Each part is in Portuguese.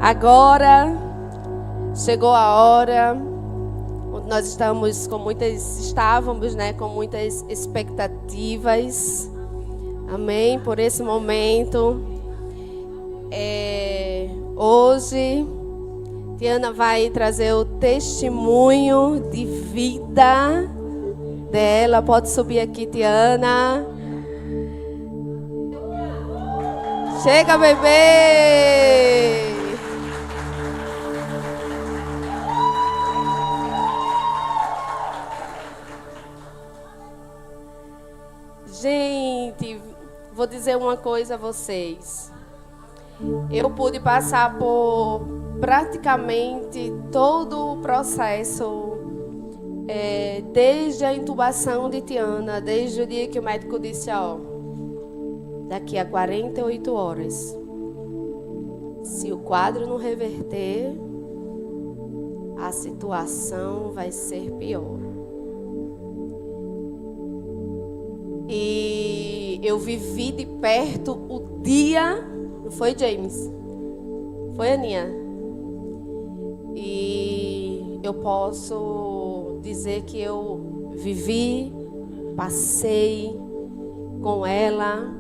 Agora chegou a hora onde nós estávamos com muitas expectativas. Amém? Por esse momento. Hoje, Tiana vai trazer o testemunho de vida dela. Pode subir aqui, Tiana. Chega, bebê! Gente, vou dizer uma coisa a vocês. Eu pude passar por praticamente todo o processo, desde a intubação de Tiana, desde o dia que o médico disse, daqui a 48 horas, se o quadro não reverter, a situação vai ser pior. E eu vivi de perto o dia, não foi, James? Foi, Aninha? E eu posso dizer que eu vivi, passei com ela.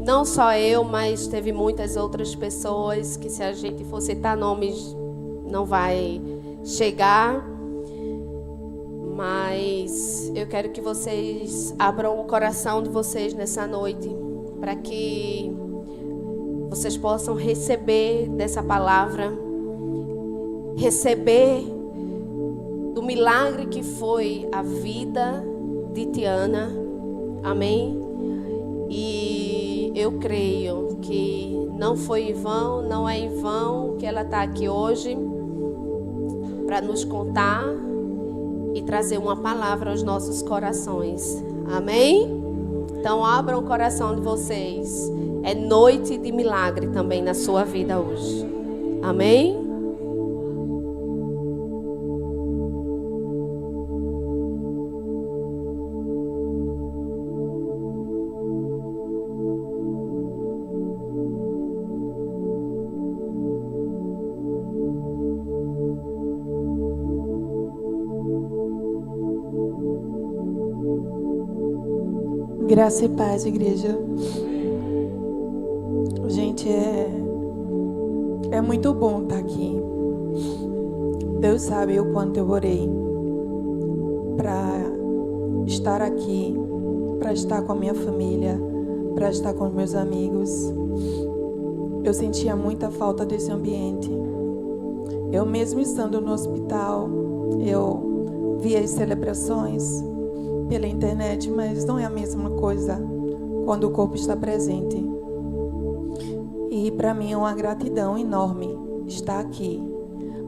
Não só eu, mas teve muitas outras pessoas que, se a gente for citar nomes, não vai chegar. Mas eu quero que vocês abram o coração de vocês nessa noite, para que vocês possam receber dessa palavra, receber do milagre que foi a vida de Tiana. Amém? E eu creio que não foi em vão, não é em vão que ela está aqui hoje para nos contar e trazer uma palavra aos nossos corações. Amém? Então abram o coração de vocês. É noite de milagre também na sua vida hoje. Amém? Graça e paz, igreja. Gente, é muito bom estar aqui. Deus sabe o quanto eu orei para estar aqui, para estar com a minha família, para estar com meus amigos. Eu sentia muita falta desse ambiente. Eu mesmo estando no hospital, eu via as celebrações pela internet, mas não é a mesma coisa quando o corpo está presente. E para mim é uma gratidão enorme estar aqui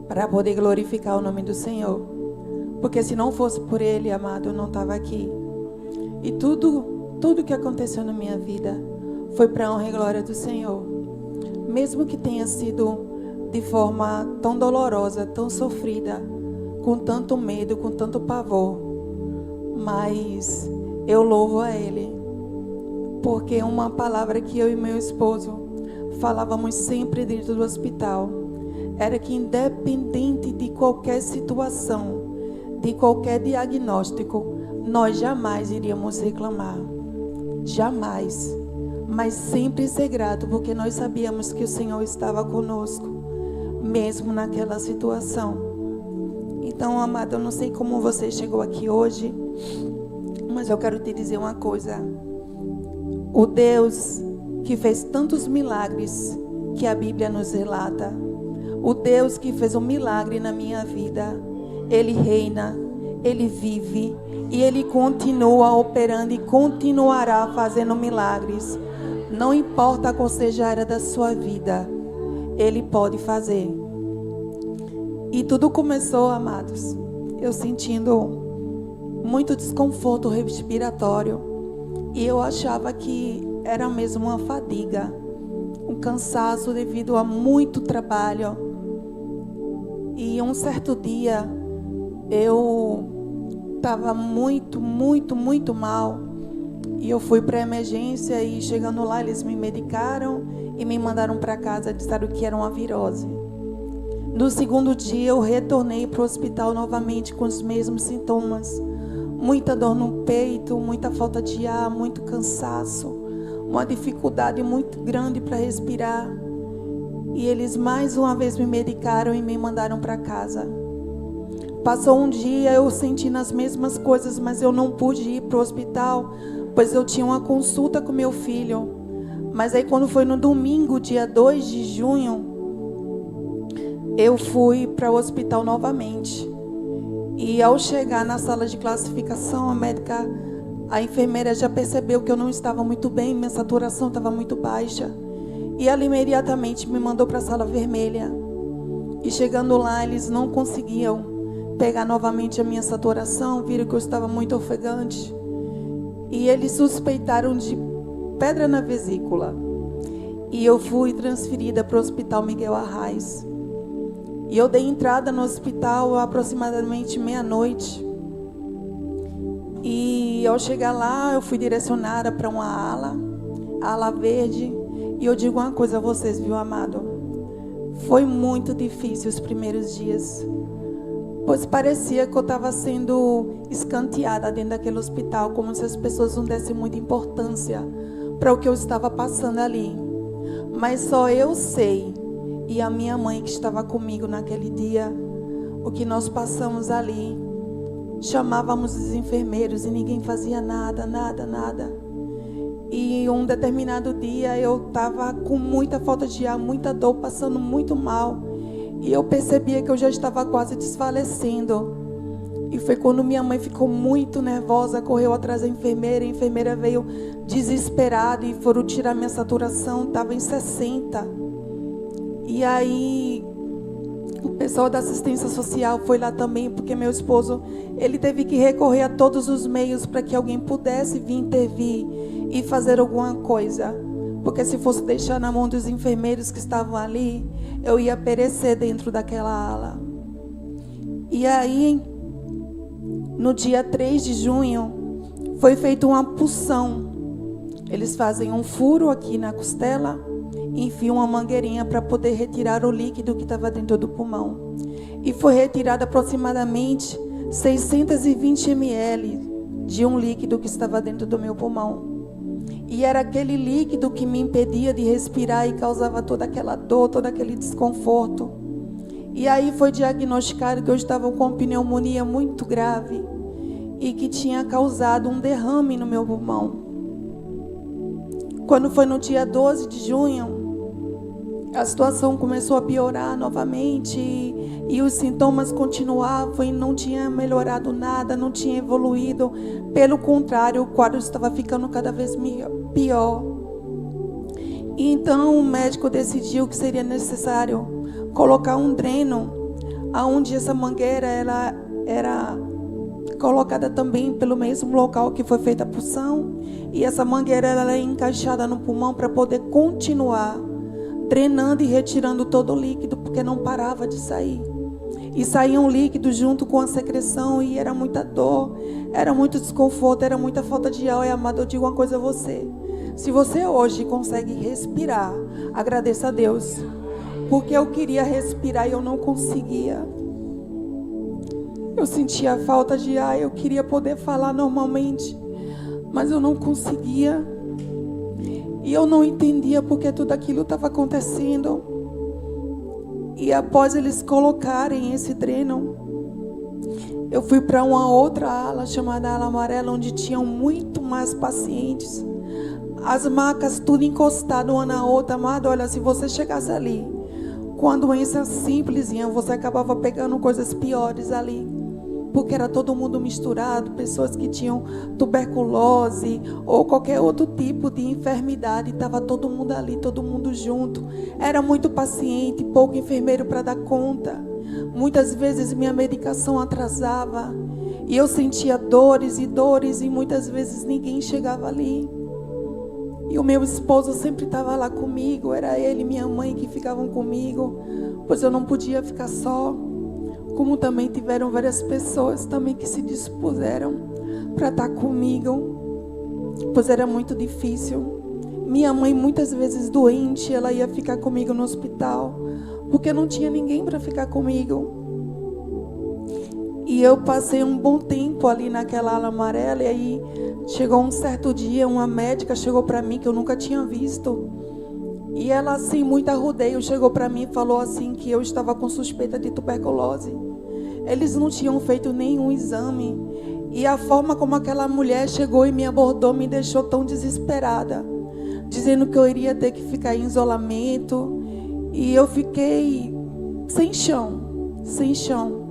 para poder glorificar o nome do Senhor, porque se não fosse por Ele, amado, eu não estava aqui. E tudo que aconteceu na minha vida foi para a honra e glória do Senhor, mesmo que tenha sido de forma tão dolorosa, tão sofrida, com tanto medo, com tanto pavor. Mas eu louvo a Ele, porque uma palavra que eu e meu esposo falávamos sempre dentro do hospital era que, independente de qualquer situação, de qualquer diagnóstico, nós jamais iríamos reclamar. Jamais. Mas sempre ser grato, porque nós sabíamos que o Senhor estava conosco, mesmo naquela situação. Então, amado, eu não sei como você chegou aqui hoje, mas eu quero te dizer uma coisa. O Deus que fez tantos milagres que a Bíblia nos relata, o Deus que fez um milagre na minha vida, Ele reina, Ele vive e Ele continua operando e continuará fazendo milagres. Não importa qual seja a área da sua vida, Ele pode fazer. E tudo começou, amados, eu sentindo muito desconforto respiratório. E eu achava que era mesmo uma fadiga, um cansaço devido a muito trabalho. E um certo dia, eu estava muito mal. E eu fui para a emergência e chegando lá, eles me medicaram e me mandaram para casa, disseram que era uma virose. No segundo dia, eu retornei para o hospital novamente com os mesmos sintomas. Muita dor no peito, muita falta de ar, muito cansaço, uma dificuldade muito grande para respirar. E eles mais uma vez me medicaram e me mandaram para casa. Passou um dia, eu sentindo as mesmas coisas, mas eu não pude ir para o hospital, pois eu tinha uma consulta com meu filho. Mas aí quando foi no domingo, dia 2 de junho, eu fui para o hospital novamente. E ao chegar na sala de classificação, a enfermeira já percebeu que eu não estava muito bem, minha saturação estava muito baixa. E ela imediatamente me mandou para a sala vermelha. E chegando lá, eles não conseguiam pegar novamente a minha saturação, viram que eu estava muito ofegante. E eles suspeitaram de pedra na vesícula. E eu fui transferida para o Hospital Miguel Arraes. E eu dei entrada no hospital aproximadamente meia-noite. E ao chegar lá, eu fui direcionada para uma ala verde. E eu digo uma coisa a vocês, viu, amado? Foi muito difícil os primeiros dias. Pois parecia que eu estava sendo escanteada dentro daquele hospital, como se as pessoas não dessem muita importância para o que eu estava passando ali. Mas só eu sei, e a minha mãe que estava comigo naquele dia, o que nós passamos ali. Chamávamos os enfermeiros e ninguém fazia nada. E um determinado dia eu estava com muita falta de ar, muita dor, passando muito mal. E eu percebia que eu já estava quase desfalecendo. E foi quando minha mãe ficou muito nervosa, correu atrás da enfermeira. A enfermeira veio desesperada e foram tirar minha saturação, estava em 60. E aí o pessoal da assistência social foi lá também, porque meu esposo, ele teve que recorrer a todos os meios para que alguém pudesse vir intervir e fazer alguma coisa. Porque se fosse deixar na mão dos enfermeiros que estavam ali, eu ia perecer dentro daquela ala. E aí, no dia 3 de junho, foi feita uma punção. Eles fazem um furo aqui na costela, enfiam uma mangueirinha para poder retirar o líquido que estava dentro do pulmão. E foi retirado aproximadamente 620 ml de um líquido que estava dentro do meu pulmão. E era aquele líquido que me impedia de respirar e causava toda aquela dor, todo aquele desconforto. E aí foi diagnosticado que eu estava com uma pneumonia muito grave e que tinha causado um derrame no meu pulmão. Quando foi no dia 12 de junho, a situação começou a piorar novamente e os sintomas continuavam e não tinha melhorado nada, não tinha evoluído. Pelo contrário, o quadro estava ficando cada vez pior. E então o médico decidiu que seria necessário colocar um dreno, aonde essa mangueira ela era colocada também pelo mesmo local que foi feita a punção. E essa mangueira ela é encaixada no pulmão para poder continuar drenando e retirando todo o líquido, porque não parava de sair. E saía um líquido junto com a secreção e era muita dor, era muito desconforto, era muita falta de ar. E amado, eu digo uma coisa a você. Se você hoje consegue respirar, agradeça a Deus. Porque eu queria respirar e eu não conseguia. Eu sentia falta de ar, eu queria poder falar normalmente, mas eu não conseguia. E eu não entendia porque tudo aquilo estava acontecendo. E após eles colocarem esse dreno, eu fui para uma outra ala, chamada ala amarela, onde tinham muito mais pacientes. As macas tudo encostado uma na outra. Amado, olha, se você chegasse ali com a doença simplesinha, você acabava pegando coisas piores ali. Porque era todo mundo misturado, pessoas que tinham tuberculose ou qualquer outro tipo de enfermidade. Estava todo mundo ali, todo mundo junto. Era muito paciente, pouco enfermeiro para dar conta. Muitas vezes minha medicação atrasava. E eu sentia dores e muitas vezes ninguém chegava ali. E o meu esposo sempre estava lá comigo. Era ele e minha mãe que ficavam comigo, pois eu não podia ficar só. Como também tiveram várias pessoas também que se dispuseram para estar comigo, pois era muito difícil. Minha mãe muitas vezes doente, ela ia ficar comigo no hospital, porque não tinha ninguém para ficar comigo. E eu passei um bom tempo ali naquela ala amarela. E aí chegou um certo dia, uma médica chegou para mim que eu nunca tinha visto. E ela, assim, muito a rodeio, chegou para mim e falou assim que eu estava com suspeita de tuberculose. Eles não tinham feito nenhum exame. E a forma como aquela mulher chegou e me abordou me deixou tão desesperada, dizendo que eu iria ter que ficar em isolamento. E eu fiquei sem chão, sem chão.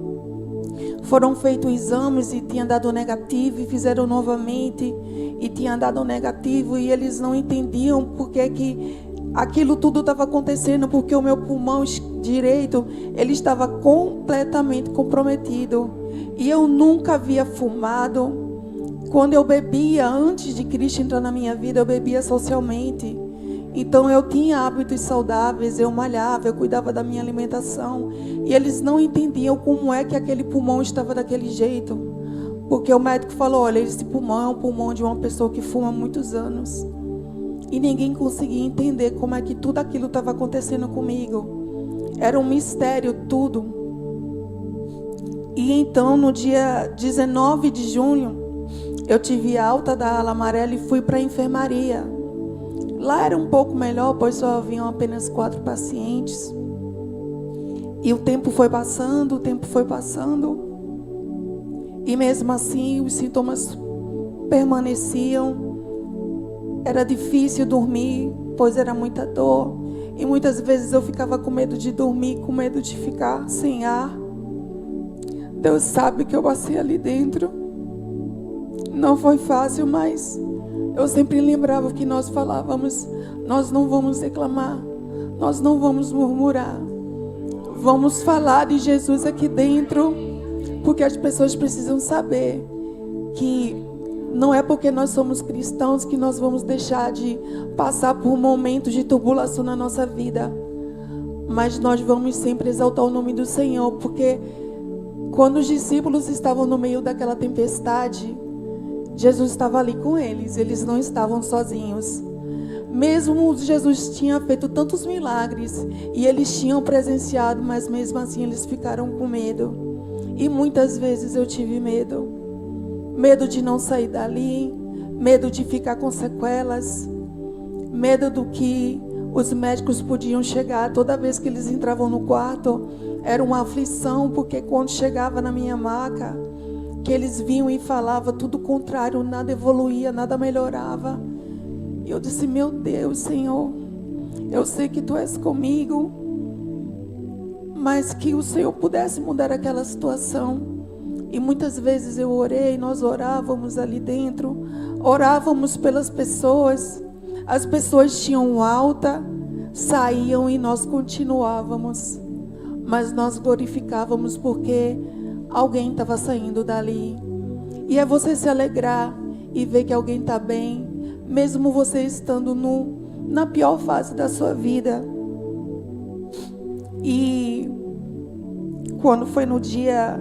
Foram feitos exames e tinha dado negativo, e fizeram novamente e tinha dado negativo, e eles não entendiam porque que aquilo tudo estava acontecendo, porque o meu pulmão direito, ele estava completamente comprometido. E eu nunca havia fumado. Quando eu bebia, antes de Cristo entrar na minha vida, eu bebia socialmente. Então eu tinha hábitos saudáveis, eu malhava, eu cuidava da minha alimentação. E eles não entendiam como é que aquele pulmão estava daquele jeito. Porque o médico falou, olha, esse pulmão é um pulmão de uma pessoa que fuma há muitos anos. E ninguém conseguia entender como é que tudo aquilo estava acontecendo comigo. Era um mistério tudo. E então, no dia 19 de junho, eu tive alta da ala amarela e fui para a enfermaria. Lá era um pouco melhor, pois só haviam apenas 4 pacientes. E o tempo foi passando, o tempo foi passando. E mesmo assim, os sintomas permaneciam. Era difícil dormir, pois era muita dor. E muitas vezes eu ficava com medo de dormir, com medo de ficar sem ar. Deus sabe que eu passei ali dentro. Não foi fácil, mas eu sempre lembrava que nós falávamos, nós não vamos reclamar, nós não vamos murmurar. Vamos falar de Jesus aqui dentro, porque as pessoas precisam saber que não é porque nós somos cristãos que nós vamos deixar de passar por momentos de turbulação na nossa vida. Mas nós vamos sempre exaltar o nome do Senhor, porque quando os discípulos estavam no meio daquela tempestade, Jesus estava ali com eles, eles não estavam sozinhos. Mesmo Jesus tinha feito tantos milagres e eles tinham presenciado, mas mesmo assim eles ficaram com medo. E muitas vezes eu tive medo. Medo de não sair dali, medo de ficar com sequelas, medo do que os médicos podiam chegar. Toda vez que eles entravam no quarto, era uma aflição, porque quando chegava na minha maca, que eles vinham e falavam tudo contrário, nada evoluía, nada melhorava. E eu disse, meu Deus, Senhor, eu sei que Tu és comigo, mas que o Senhor pudesse mudar aquela situação. E muitas vezes eu orei, nós orávamos ali dentro, orávamos pelas pessoas, as pessoas tinham alta, saíam e nós continuávamos. Mas nós glorificávamos porque alguém estava saindo dali. E é você se alegrar e ver que alguém está bem, mesmo você estando na pior fase da sua vida. E quando foi no dia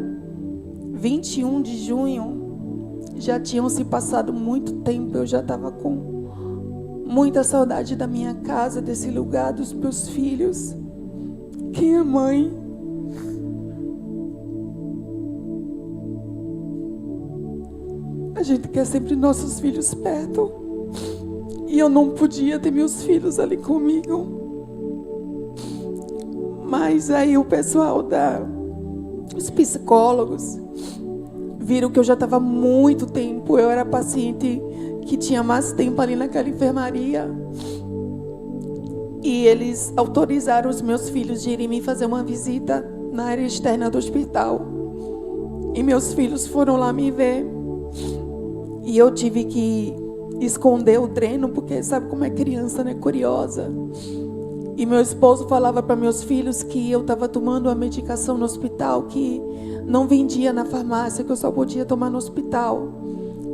21 de junho, já tinham se passado muito tempo, eu já estava com muita saudade da minha casa, desse lugar, dos meus filhos. Quem é mãe? A gente quer sempre nossos filhos perto. E eu não podia ter meus filhos ali comigo. Mas aí o pessoal os psicólogos viram que eu já estava há muito tempo. Eu era paciente que tinha mais tempo ali naquela enfermaria. E eles autorizaram os meus filhos de irem me fazer uma visita na área externa do hospital. E meus filhos foram lá me ver. E eu tive que esconder o dreno, porque sabe como é criança, né? Curiosa. E meu esposo falava para meus filhos que eu estava tomando uma medicação no hospital que não vendia na farmácia, que eu só podia tomar no hospital.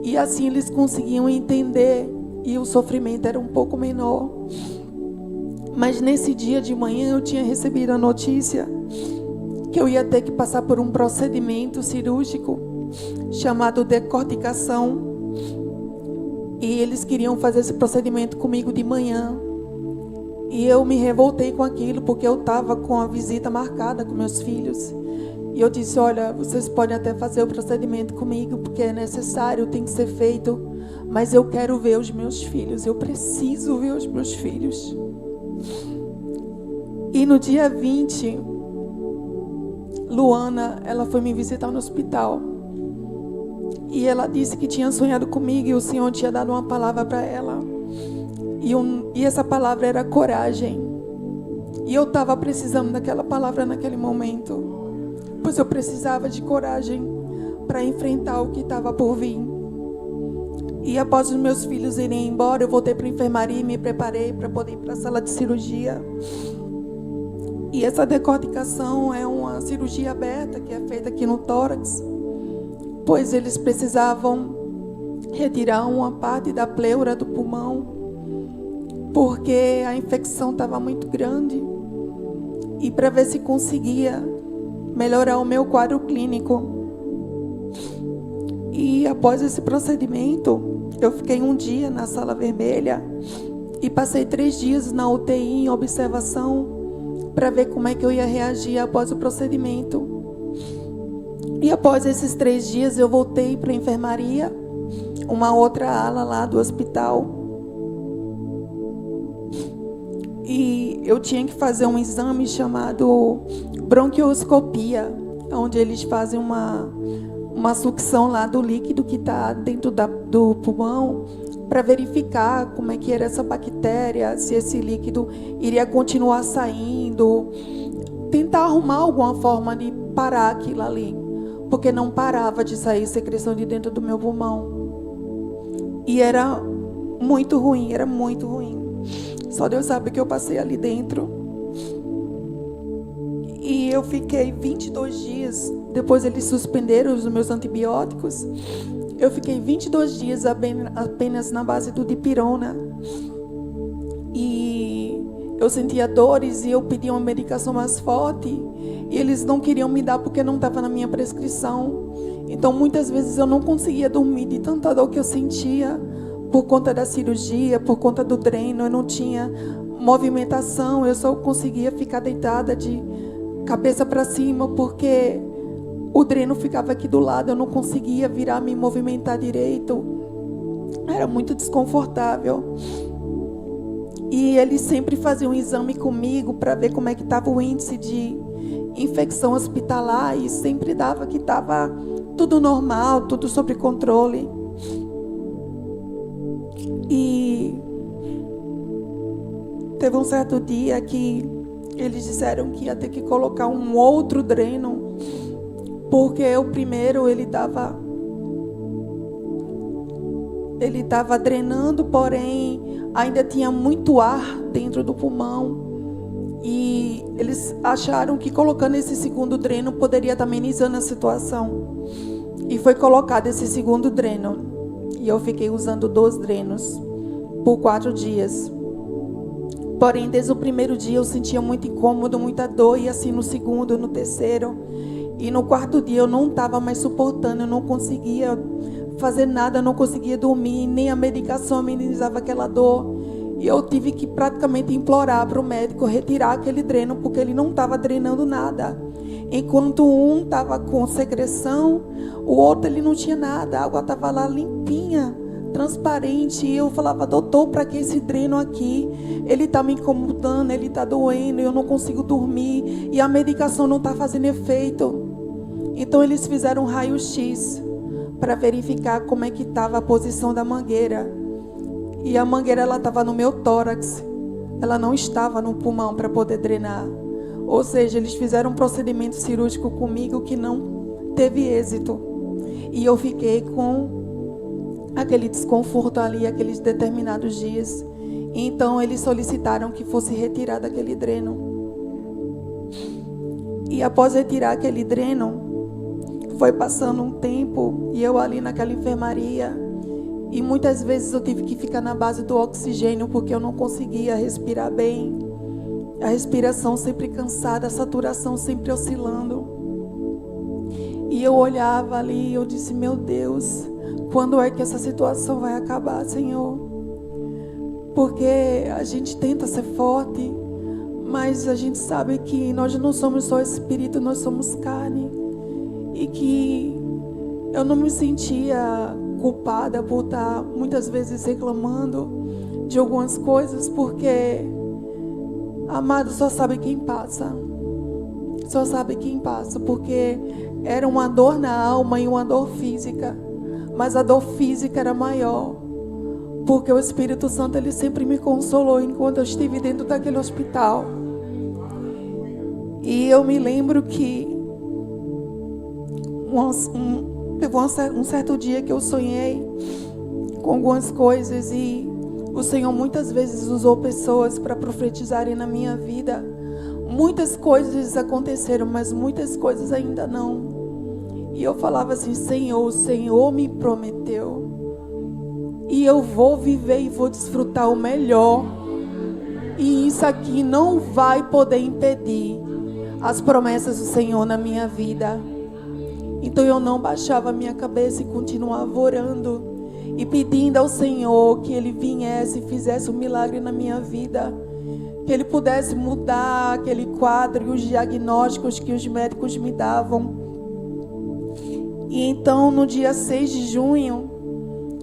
E assim eles conseguiam entender e o sofrimento era um pouco menor. Mas nesse dia de manhã eu tinha recebido a notícia que eu ia ter que passar por um procedimento cirúrgico chamado decorticação. E eles queriam fazer esse procedimento comigo de manhã. E eu me revoltei com aquilo, porque eu estava com a visita marcada com meus filhos. E eu disse, olha, vocês podem até fazer o procedimento comigo, porque é necessário, tem que ser feito. Mas eu quero ver os meus filhos, eu preciso ver os meus filhos. E no dia 20, Luana, ela foi me visitar no hospital. E ela disse que tinha sonhado comigo e o Senhor tinha dado uma palavra para ela. E essa palavra era coragem. E eu estava precisando daquela palavra naquele momento, pois eu precisava de coragem para enfrentar o que estava por vir. E após os meus filhos irem embora, eu voltei para a enfermaria e me preparei para poder ir para a sala de cirurgia. E essa decorticação é uma cirurgia aberta que é feita aqui no tórax, pois eles precisavam retirar uma parte da pleura do pulmão, porque a infecção estava muito grande, e para ver se conseguia melhorar o meu quadro clínico. E após esse procedimento, eu fiquei um dia na sala vermelha e passei 3 dias na UTI em observação para ver como é que eu ia reagir após o procedimento. E após esses 3 dias eu voltei para a enfermaria, uma outra ala lá do hospital. E eu tinha que fazer um exame chamado bronquioscopia, onde eles fazem uma sucção lá do líquido que está dentro do pulmão, para verificar como é que era essa bactéria, se esse líquido iria continuar saindo, tentar arrumar alguma forma de parar aquilo ali, porque não parava de sair secreção de dentro do meu pulmão. E era muito ruim, era muito ruim. Só Deus sabe o que eu passei ali dentro. E eu fiquei 22 dias, depois eles suspenderam os meus antibióticos. Eu fiquei 22 dias apenas na base do dipirona. E eu sentia dores e eu pedia uma medicação mais forte. E eles não queriam me dar porque não estava na minha prescrição. Então muitas vezes eu não conseguia dormir de tanta dor que eu sentia, por conta da cirurgia, por conta do dreno. Eu não tinha movimentação, eu só conseguia ficar deitada de cabeça para cima, porque o dreno ficava aqui do lado, eu não conseguia virar, me movimentar direito. Era muito desconfortável. E eles sempre faziam um exame comigo para ver como é que estava o índice de infecção hospitalar, e sempre dava que estava tudo normal, tudo sob controle. E teve um certo dia que eles disseram que ia ter que colocar um outro dreno, porque o primeiro ele estava drenando, porém ainda tinha muito ar dentro do pulmão. E eles acharam que colocando esse segundo dreno poderia estar amenizando a situação. E foi colocado esse segundo dreno. E eu fiquei usando 2 drenos por 4 dias. Porém, desde o primeiro dia eu sentia muito incômodo, muita dor. E assim no segundo, no terceiro. E no 4º dia eu não estava mais suportando. Eu não conseguia fazer nada, eu não conseguia dormir. Nem a medicação amenizava aquela dor. E eu tive que praticamente implorar para o médico retirar aquele dreno, porque ele não estava drenando nada. Enquanto um estava com secreção, o outro ele não tinha nada. A água estava lá limpinha, transparente. E eu falava, doutor, para que esse dreno aqui? Ele está me incomodando, ele está doendo, eu não consigo dormir. E a medicação não está fazendo efeito. Então eles fizeram um raio-x para verificar como é que estava a posição da mangueira. E a mangueira ela estava no meu tórax. Ela não estava no pulmão para poder drenar. Ou seja, eles fizeram um procedimento cirúrgico comigo que não teve êxito. E eu fiquei com aquele desconforto ali, aqueles determinados dias. Então eles solicitaram que fosse retirado aquele dreno. E após retirar aquele dreno, foi passando um tempo e eu ali naquela enfermaria. E muitas vezes eu tive que ficar na base do oxigênio, porque eu não conseguia respirar bem. A respiração sempre cansada, a saturação sempre oscilando. E eu olhava ali e eu disse, meu Deus, quando é que essa situação vai acabar, Senhor? porque a gente tenta ser forte, mas a gente sabe que nós não somos só espírito, nós somos carne. E que eu não me sentia culpada por estar muitas vezes reclamando de algumas coisas, porque, amado, só sabe quem passa. Só sabe quem passa, porque era uma dor na alma e uma dor física. Mas a dor física era maior, porque o Espírito Santo, ele sempre me consolou enquanto eu estive dentro daquele hospital. E eu me lembro que teve um certo dia que eu sonhei com algumas coisas, e o Senhor muitas vezes usou pessoas para profetizarem na minha vida. Muitas coisas aconteceram, mas muitas coisas ainda não. E eu falava assim: Senhor, o Senhor me prometeu, e eu vou viver e vou desfrutar o melhor, e isso aqui não vai poder impedir as promessas do Senhor na minha vida. Então eu não baixava a minha cabeça e continuava orando e pedindo ao Senhor que Ele viesse e fizesse um milagre na minha vida, que Ele pudesse mudar aquele quadro e os diagnósticos que os médicos me davam. E então, no dia 6 de junho,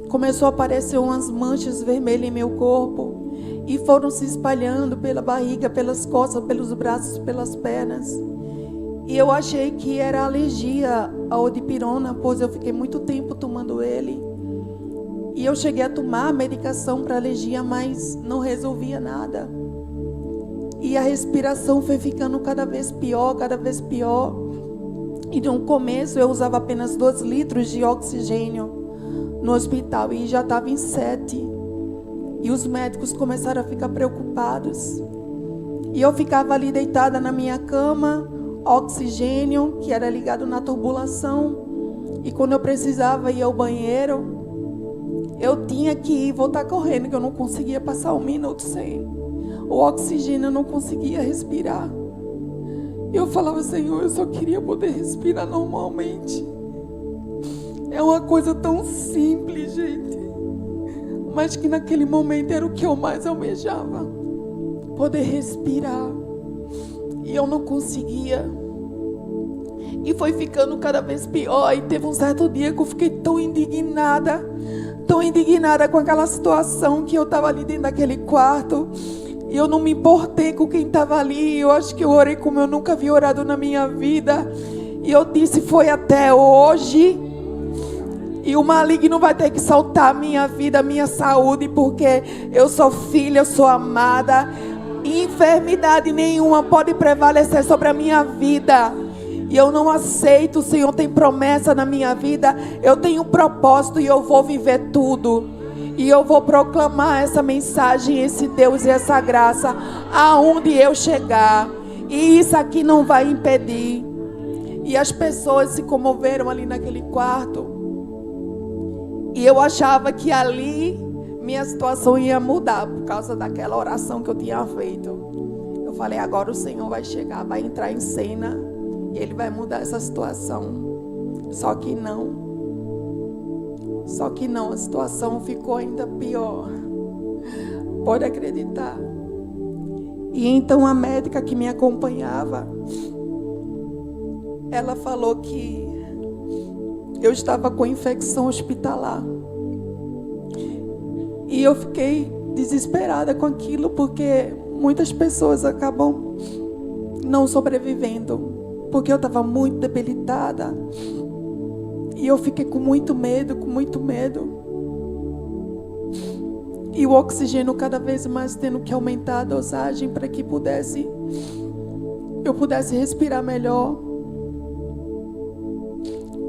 começou a aparecer umas manchas vermelhas em meu corpo, e foram se espalhando pela barriga, pelas costas, pelos braços, pelas pernas. E eu achei que era alergia ao dipirona, pois eu fiquei muito tempo tomando ele. E eu cheguei a tomar medicação para alergia, mas não resolvia nada. E a respiração foi ficando cada vez pior, cada vez pior. E no começo eu usava apenas 2 litros de oxigênio no hospital, e já estava em 7. E os médicos começaram a ficar preocupados. E eu ficava ali deitada na minha cama, oxigênio, que era ligado na tubulação. E quando eu precisava ir ao banheiro, eu tinha que ir, voltar correndo, que eu não conseguia passar 1 minuto sem o oxigênio, eu não conseguia respirar. Eu falava: Senhor, eu só queria poder respirar normalmente. É uma coisa tão simples, gente, mas que naquele momento era o que eu mais almejava, poder respirar. E eu não conseguia. E foi ficando cada vez pior. E teve um certo dia que eu fiquei tão indignada com aquela situação, que eu estava ali dentro daquele quarto. E eu não me importei com quem estava ali. Eu acho que eu orei como eu nunca havia orado na minha vida. E eu disse: foi até hoje. E o maligno vai ter que soltar a minha vida, a minha saúde, porque eu sou filha, eu sou amada. Enfermidade nenhuma pode prevalecer sobre a minha vida. E eu não aceito. O Senhor tem promessa na minha vida. Eu tenho um propósito e eu vou viver tudo. E eu vou proclamar essa mensagem, esse Deus e essa graça aonde eu chegar. E isso aqui não vai impedir. E as pessoas se comoveram ali naquele quarto. E eu achava que ali minha situação ia mudar por causa daquela oração que eu tinha feito. Eu falei: agora o Senhor vai chegar, vai entrar em cena e Ele vai mudar essa situação. Só que não, a situação ficou ainda pior. Pode acreditar. E então a médica que me acompanhava, ela falou que eu estava com infecção hospitalar. E eu fiquei desesperada com aquilo, porque muitas pessoas acabam não sobrevivendo, porque eu estava muito debilitada. E eu fiquei com muito medo. E o oxigênio cada vez mais tendo que aumentar a dosagem para que eu pudesse respirar melhor.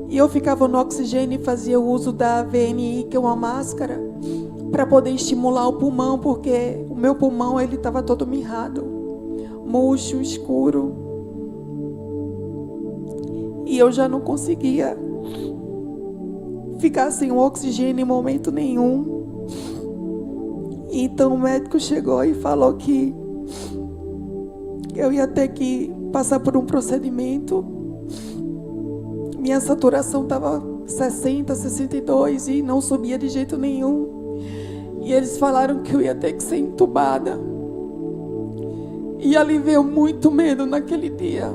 E eu ficava no oxigênio e fazia o uso da VNI, que é uma máscara, para poder estimular o pulmão, porque o meu pulmão ele estava todo mirrado, murcho, escuro. E eu já não conseguia ficar sem o oxigênio em momento nenhum. Então o médico chegou e falou que eu ia ter que passar por um procedimento. Minha saturação estava 60, 62 e não subia de jeito nenhum. E eles falaram que eu ia ter que ser entubada. E ali veio muito medo naquele dia.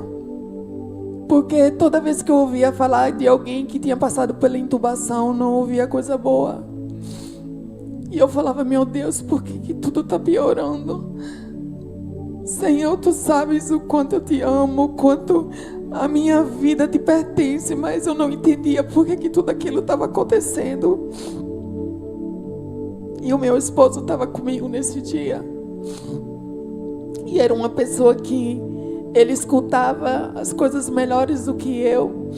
Porque toda vez que eu ouvia falar de alguém que tinha passado pela intubação, não ouvia coisa boa. E eu falava, meu Deus, por que tudo está piorando? Senhor, tu sabes o quanto eu te amo, o quanto a minha vida te pertence, mas eu não entendia por que tudo aquilo estava acontecendo. E o meu esposo estava comigo nesse dia. E era uma pessoa que ele escutava as coisas melhores do que eu.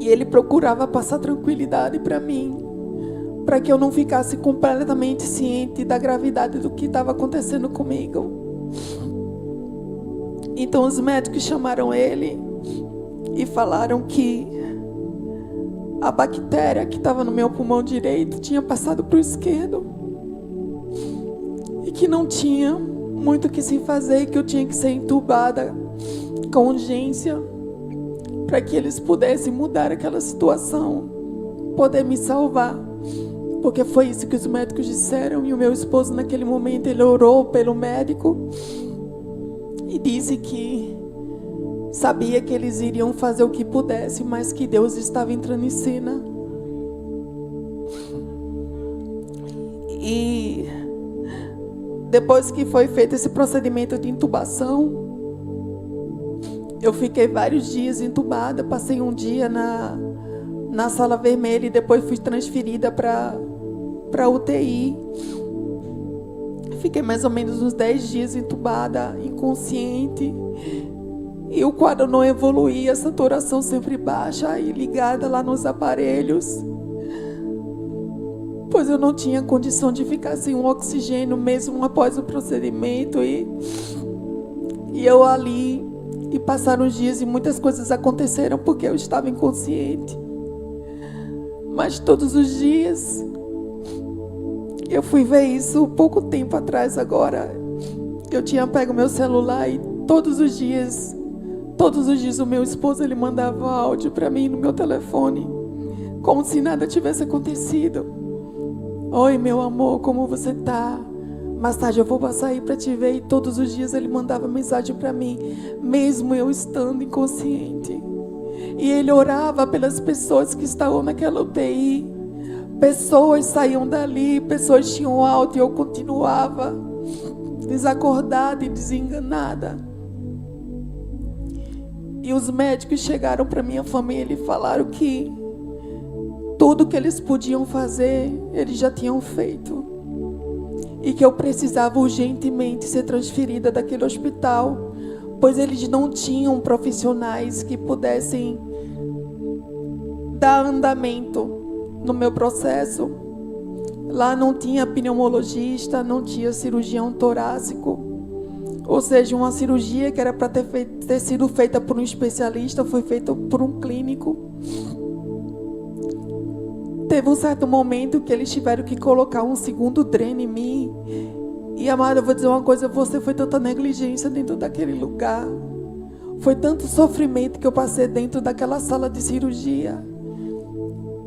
E ele procurava passar tranquilidade para mim, para que eu não ficasse completamente ciente da gravidade do que estava acontecendo comigo. Então os médicos chamaram ele e falaram que a bactéria que estava no meu pulmão direito tinha passado para o esquerdo. E que não tinha muito o que se fazer, que eu tinha que ser entubada com urgência para que eles pudessem mudar aquela situação, poder me salvar. Porque foi isso que os médicos disseram. E o meu esposo naquele momento ele orou pelo médico e disse que sabia que eles iriam fazer o que pudesse, mas que Deus estava entrando em cena. E depois que foi feito esse procedimento de intubação, eu fiquei vários dias entubada. Passei um dia na sala vermelha e depois fui transferida para UTI. Fiquei mais ou menos uns 10 dias entubada, inconsciente. E o quadro não evoluía, a saturação sempre baixa e ligada lá nos aparelhos. Pois eu não tinha condição de ficar sem um oxigênio mesmo após o procedimento. E eu ali, e passaram os dias e muitas coisas aconteceram porque eu estava inconsciente. Mas todos os dias, eu fui ver isso pouco tempo atrás agora. Eu tinha pego meu celular e todos os dias o meu esposo ele mandava áudio para mim no meu telefone, como se nada tivesse acontecido. Oi, meu amor, como você tá? Mais tarde eu vou passar aí para te ver. E todos os dias ele mandava mensagem para mim, mesmo eu estando inconsciente. E ele orava pelas pessoas que estavam naquela UTI. Pessoas saíam dali, pessoas tinham alta e eu continuava desacordada e desenganada. E os médicos chegaram para minha família e falaram que tudo que eles podiam fazer, eles já tinham feito. E que eu precisava urgentemente ser transferida daquele hospital, pois eles não tinham profissionais que pudessem dar andamento no meu processo. Lá não tinha pneumologista, não tinha cirurgião torácico. Ou seja, uma cirurgia que era para ter sido feita por um especialista foi feita por um clínico. Teve um certo momento que eles tiveram que colocar um segundo dreno em mim. E, amada, eu vou dizer uma coisa, você foi tanta negligência dentro daquele lugar. Foi tanto sofrimento que eu passei dentro daquela sala de cirurgia.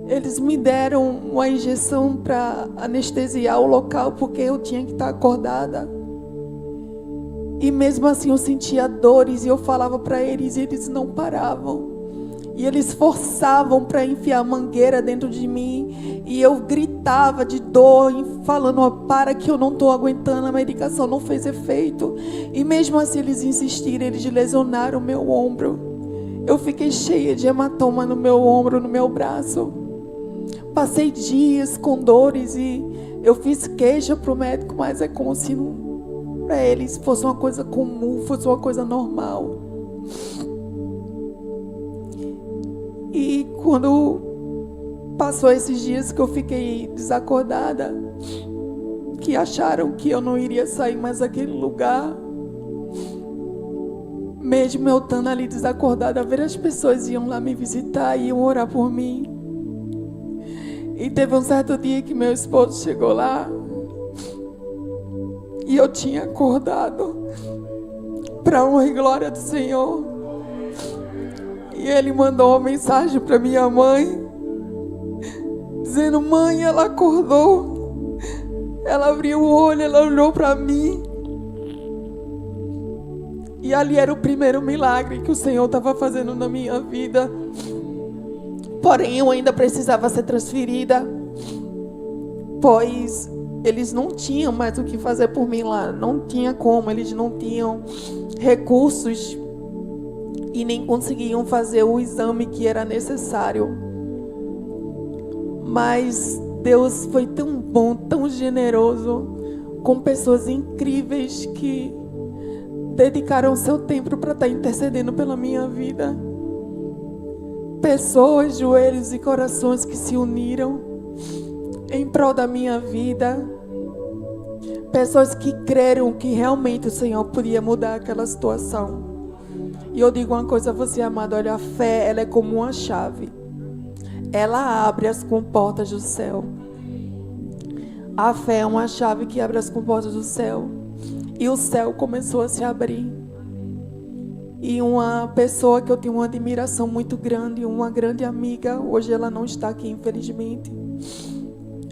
Eles me deram uma injeção para anestesiar o local, porque eu tinha que estar acordada. E mesmo assim eu sentia dores e eu falava para eles e eles não paravam. E eles forçavam para enfiar a mangueira dentro de mim. E eu gritava de dor, falando, para que eu não estou aguentando, a medicação não fez efeito. E mesmo assim eles insistiram, eles lesionaram o meu ombro. Eu fiquei cheia de hematoma no meu ombro, no meu braço. Passei dias com dores e eu fiz queixa para o médico, mas é como se para eles fosse uma coisa comum, fosse uma coisa normal. E quando passou esses dias que eu fiquei desacordada, que acharam que eu não iria sair mais daquele lugar, mesmo eu estando ali desacordada, várias pessoas iam lá me visitar e iam orar por mim. E teve um certo dia que meu esposo chegou lá e eu tinha acordado para a honra e glória do Senhor. E ele mandou uma mensagem para minha mãe, dizendo, mãe, ela acordou. Ela abriu o olho, ela olhou para mim. E ali era o primeiro milagre que o Senhor estava fazendo na minha vida. Porém, eu ainda precisava ser transferida, pois eles não tinham mais o que fazer por mim lá. Não tinha como, eles não tinham recursos e nem conseguiam fazer o exame que era necessário. Mas Deus foi tão bom, tão generoso, com pessoas incríveis que dedicaram seu tempo para estar intercedendo pela minha vida. Pessoas, joelhos e corações que se uniram em prol da minha vida. Pessoas que creram que realmente o Senhor podia mudar aquela situação. E eu digo uma coisa a você, amado, olha, a fé, ela é como uma chave. Ela abre as comportas do céu. A fé é uma chave que abre as comportas do céu. E o céu começou a se abrir. E uma pessoa que eu tenho uma admiração muito grande, uma grande amiga, hoje ela não está aqui, infelizmente.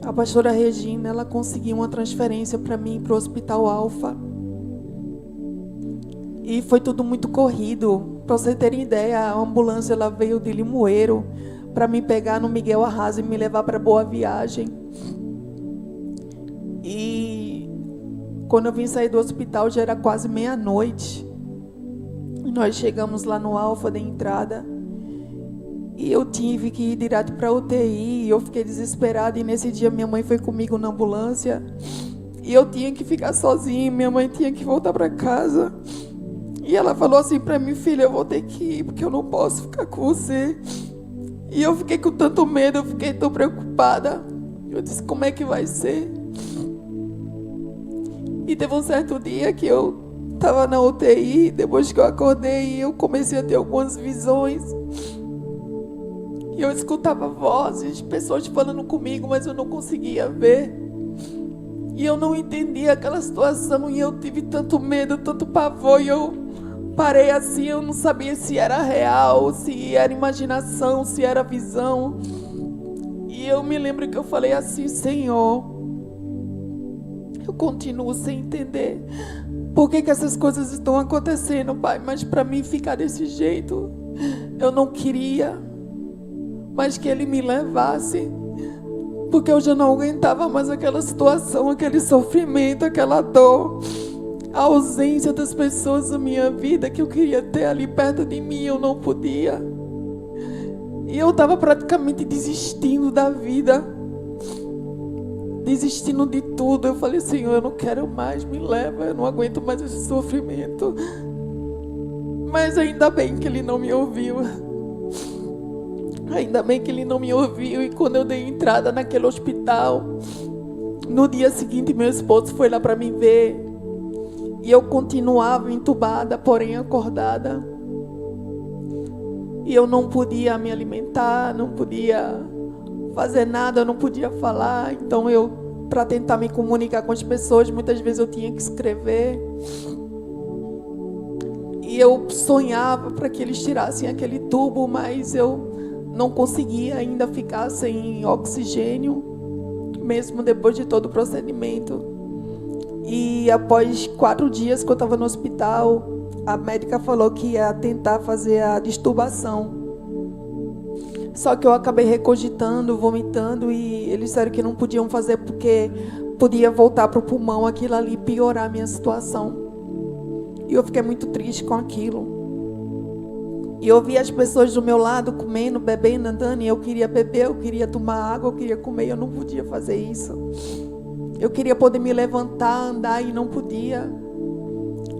A pastora Regina, ela conseguiu uma transferência para mim, para o Hospital Alfa. E foi tudo muito corrido. Para você terem ideia, a ambulância ela veio de Limoeiro para me pegar no Miguel Arraso e me levar para Boa Viagem. E quando eu vim sair do hospital já era quase meia-noite. E nós chegamos lá no Alfa de entrada. E eu tive que ir direto para a UTI. E eu fiquei desesperada. E nesse dia minha mãe foi comigo na ambulância. E eu tinha que ficar sozinha. Minha mãe tinha que voltar para casa. E ela falou assim para mim: filha, eu vou ter que ir, porque eu não posso ficar com você. E eu fiquei com tanto medo, eu fiquei tão preocupada. Eu disse: como é que vai ser? E teve um certo dia que eu estava na UTI. Depois que eu acordei, eu comecei a ter algumas visões. E eu escutava vozes, pessoas falando comigo, mas eu não conseguia ver. E eu não entendia aquela situação. E eu tive tanto medo, tanto pavor. E eu parei assim, eu não sabia se era real, se era imaginação, se era visão. E eu me lembro que eu falei assim: Senhor, eu continuo sem entender por que essas coisas estão acontecendo, Pai. Mas para mim ficar desse jeito, eu não queria. Mas que Ele me levasse, porque eu já não aguentava mais aquela situação, aquele sofrimento, aquela dor, a ausência das pessoas da minha vida que eu queria ter ali perto de mim, eu não podia. E eu estava praticamente desistindo da vida, desistindo de tudo. Eu falei: Senhor, eu não quero mais, me leva, eu não aguento mais esse sofrimento. Mas ainda bem que Ele não me ouviu. Ainda bem que Ele não me ouviu. E quando eu dei entrada naquele hospital, no dia seguinte meu esposo foi lá para me ver. E eu continuava entubada, porém acordada. E eu não podia me alimentar, não podia fazer nada, eu não podia falar. Então para tentar me comunicar com as pessoas, muitas vezes eu tinha que escrever. E eu sonhava para que eles tirassem aquele tubo, mas eu não conseguia ainda ficar sem oxigênio, mesmo depois de todo o procedimento. E após 4 dias que eu estava no hospital, a médica falou que ia tentar fazer a destubação. Só que eu acabei recogitando, vomitando, e eles disseram que não podiam fazer porque podia voltar para o pulmão aquilo ali, piorar a minha situação. E eu fiquei muito triste com aquilo. E eu via as pessoas do meu lado comendo, bebendo, andando, e eu queria beber, eu queria tomar água, eu queria comer, eu não podia fazer isso. Eu queria poder me levantar, andar, e não podia.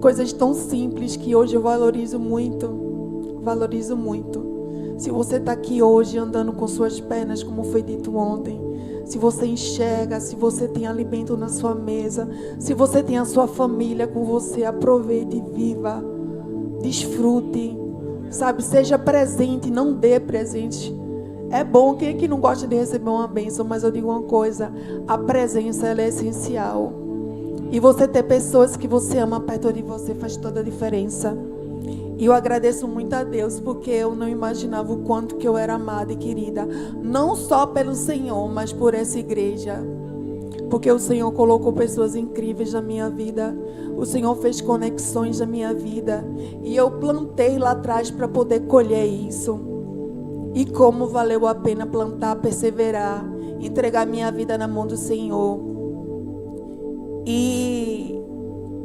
Coisas tão simples que hoje eu valorizo muito. Valorizo muito. Se você está aqui hoje andando com suas pernas, como foi dito ontem, se você enxerga, se você tem alimento na sua mesa, se você tem a sua família com você, aproveite, viva, desfrute, sabe? Seja presente, não dê presente. É bom, quem é que não gosta de receber uma bênção? Mas eu digo uma coisa: a presença, ela é essencial. E você ter pessoas que você ama perto de você faz toda a diferença. E eu agradeço muito a Deus, porque eu não imaginava o quanto que eu era amada e querida, não só pelo Senhor, mas por essa igreja, Porque o Senhor colocou pessoas incríveis na minha vida. O Senhor fez conexões na minha vida. E eu plantei lá atrás para poder colher isso. E como valeu a pena plantar, perseverar, entregar minha vida na mão do Senhor. E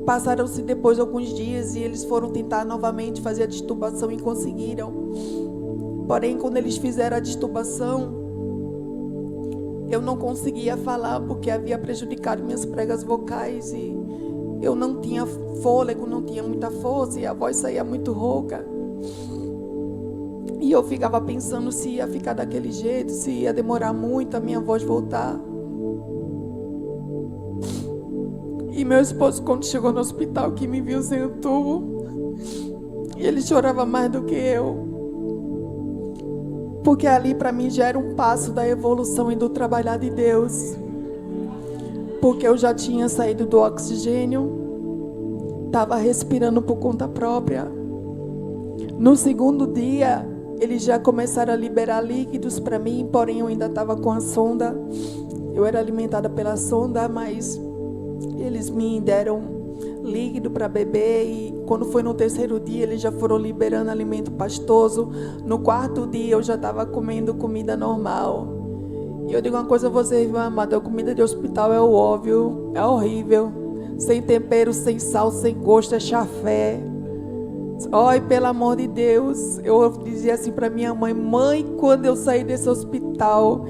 passaram-se depois alguns dias e eles foram tentar novamente fazer a destubação e conseguiram. Porém, quando eles fizeram a destubação, eu não conseguia falar porque havia prejudicado minhas pregas vocais e eu não tinha fôlego, não tinha muita força e a voz saía muito rouca. E eu ficava pensando se ia ficar daquele jeito, se ia demorar muito a minha voz voltar. E meu esposo, quando chegou no hospital, que me viu sem o tubo, e ele chorava mais do que eu. Porque ali para mim já era um passo da evolução e do trabalhar de Deus. Porque eu já tinha saído do oxigênio, estava respirando por conta própria. No segundo dia, eles já começaram a liberar líquidos para mim, porém eu ainda estava com a sonda. Eu era alimentada pela sonda, mas eles me deram líquido para beber e quando foi no terceiro dia eles já foram liberando alimento pastoso. No quarto dia eu já estava comendo comida normal. E eu digo uma coisa a vocês, meu amado, a comida de hospital é o óbvio, é horrível, sem tempero, sem sal, sem gosto, é chafé. Ai, pelo amor de Deus, eu dizia assim para minha mãe: mãe, quando eu sair desse hospital,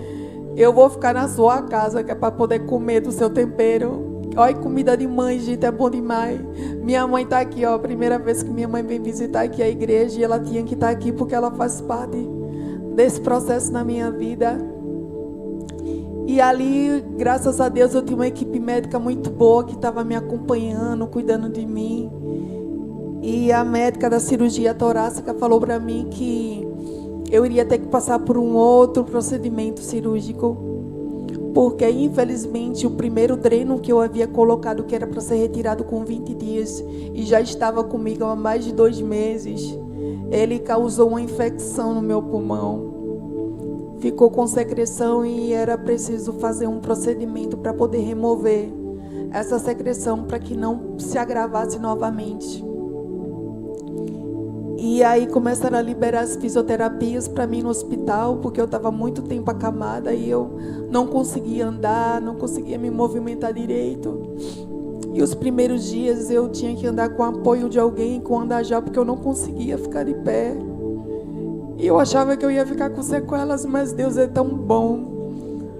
eu vou ficar na sua casa, que é para poder comer do seu tempero. Olha, comida de mãe, gente, é bom demais. Minha mãe está aqui, ó, a primeira vez que minha mãe vem visitar aqui a igreja, e ela tinha que estar aqui porque ela faz parte desse processo na minha vida. E ali, graças a Deus, eu tinha uma equipe médica muito boa que estava me acompanhando, cuidando de mim. E a médica da cirurgia torácica falou para mim que eu iria ter que passar por um outro procedimento cirúrgico, porque infelizmente o primeiro dreno que eu havia colocado, que era para ser retirado com 20 dias e já estava comigo há mais de 2 meses, ele causou uma infecção no meu pulmão, ficou com secreção e era preciso fazer um procedimento para poder remover essa secreção para que não se agravasse novamente. E aí começaram a liberar as fisioterapias para mim no hospital, porque eu estava muito tempo acamada e eu não conseguia andar, não conseguia me movimentar direito. E os primeiros dias eu tinha que andar com o apoio de alguém, com andajá, porque eu não conseguia ficar de pé. E eu achava que eu ia ficar com sequelas, mas Deus é tão bom.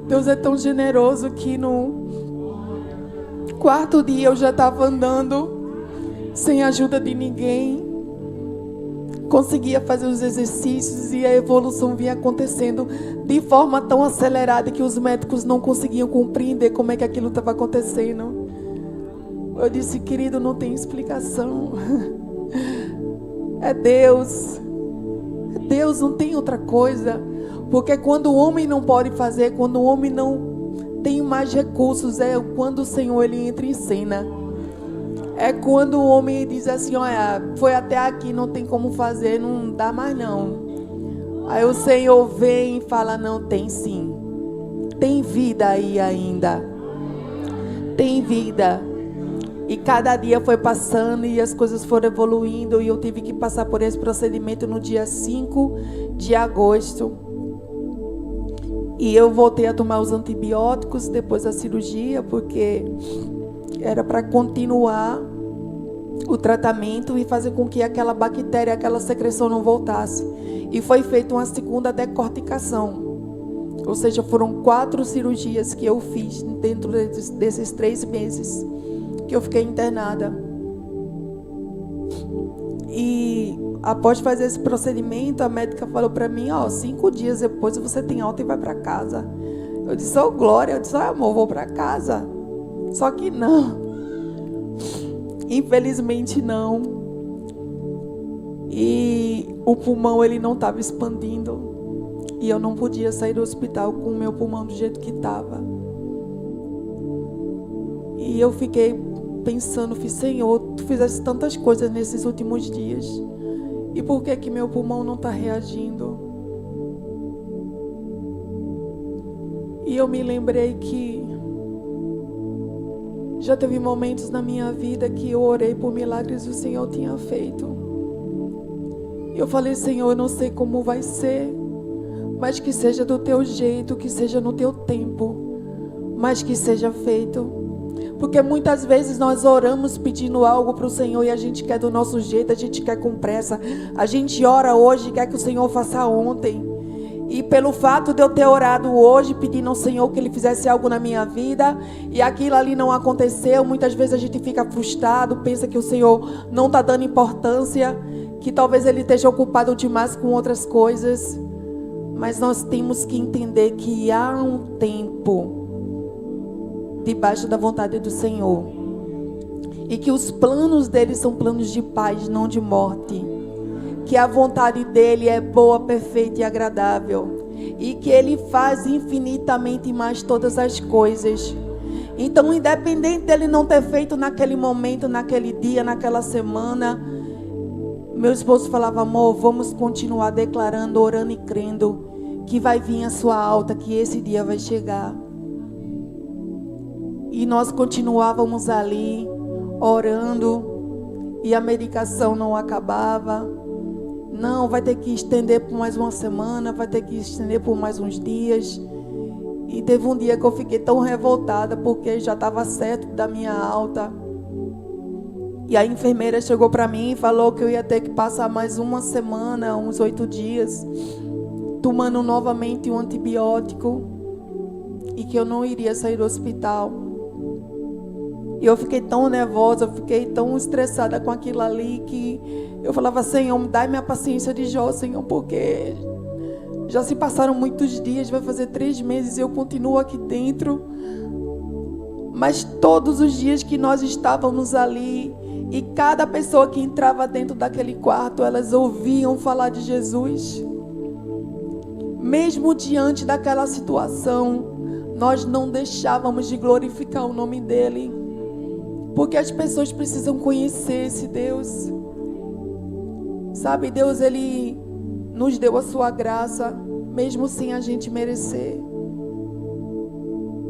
Deus é tão generoso que no quarto dia eu já estava andando, sem ajuda de ninguém. Conseguia fazer os exercícios e a evolução vinha acontecendo de forma tão acelerada que os médicos não conseguiam compreender como é que aquilo estava acontecendo. Eu disse: querido, não tem explicação. É Deus. É Deus, não tem outra coisa. Porque quando o homem não pode fazer, quando o homem não tem mais recursos, é quando o Senhor ele entra em cena. É quando o homem diz assim: olha, foi até aqui, não tem como fazer, não dá mais não. Aí o Senhor vem e fala: não, tem sim. Tem vida aí ainda. Tem vida. E cada dia foi passando e as coisas foram evoluindo. E eu tive que passar por esse procedimento no dia 5 de agosto. E eu voltei a tomar os antibióticos depois da cirurgia, porque era para continuar o tratamento e fazer com que aquela bactéria, aquela secreção não voltasse. E foi feita uma segunda decorticação. Ou seja, foram 4 cirurgias que eu fiz dentro desses 3 meses que eu fiquei internada. E após fazer esse procedimento, a médica falou para mim: 5 dias depois você tem alta e vai para casa. Eu disse: oh, glória. Eu disse: amor, vou para casa. Só que não. Infelizmente não. E o pulmão ele não estava expandindo. E eu não podia sair do hospital com o meu pulmão do jeito que estava. E eu fiquei pensando: Senhor, tu fizeste tantas coisas nesses últimos dias. E por que que meu pulmão não está reagindo? E eu me lembrei que Já teve momentos na minha vida que eu orei por milagres que o Senhor tinha feito. Eu falei, Senhor, eu não sei como vai ser, mas que seja do teu jeito, que seja no teu tempo, mas que seja feito. Porque muitas vezes nós oramos pedindo algo para o Senhor e a gente quer do nosso jeito, a gente quer com pressa. A gente ora hoje e quer que o Senhor faça ontem. E pelo fato de eu ter orado hoje, pedindo ao Senhor que Ele fizesse algo na minha vida, e aquilo ali não aconteceu, muitas vezes a gente fica frustrado, pensa que o Senhor não está dando importância, que talvez Ele esteja ocupado demais com outras coisas. Mas nós temos que entender que há um tempo debaixo da vontade do Senhor, e que os planos dele são planos de paz, não de morte, que a vontade dele é boa, perfeita e agradável, e que ele faz infinitamente mais todas as coisas. Então, independente dele não ter feito naquele momento, naquele dia, naquela semana, meu esposo falava, amor, vamos continuar declarando, orando e crendo que vai vir a sua alta, que esse dia vai chegar. E nós continuávamos ali, orando, e a medicação não acabava. Não, vai ter que estender por mais uma semana, vai ter que estender por mais uns dias. E teve um dia que eu fiquei tão revoltada, porque já estava certo da minha alta. E a enfermeira chegou para mim e falou que eu ia ter que passar mais uma semana, uns 8 dias, tomando novamente um antibiótico, e que eu não iria sair do hospital. E eu fiquei tão nervosa, eu fiquei tão estressada com aquilo ali, que eu falava, Senhor, dai-me a paciência de Jó, Senhor, porque já se passaram muitos dias, vai fazer 3 meses e eu continuo aqui dentro. Mas todos os dias que nós estávamos ali, e cada pessoa que entrava dentro daquele quarto, elas ouviam falar de Jesus. Mesmo diante daquela situação, nós não deixávamos de glorificar o nome dele. Porque as pessoas precisam conhecer esse Deus. Sabe, Deus, Ele nos deu a sua graça, mesmo sem a gente merecer.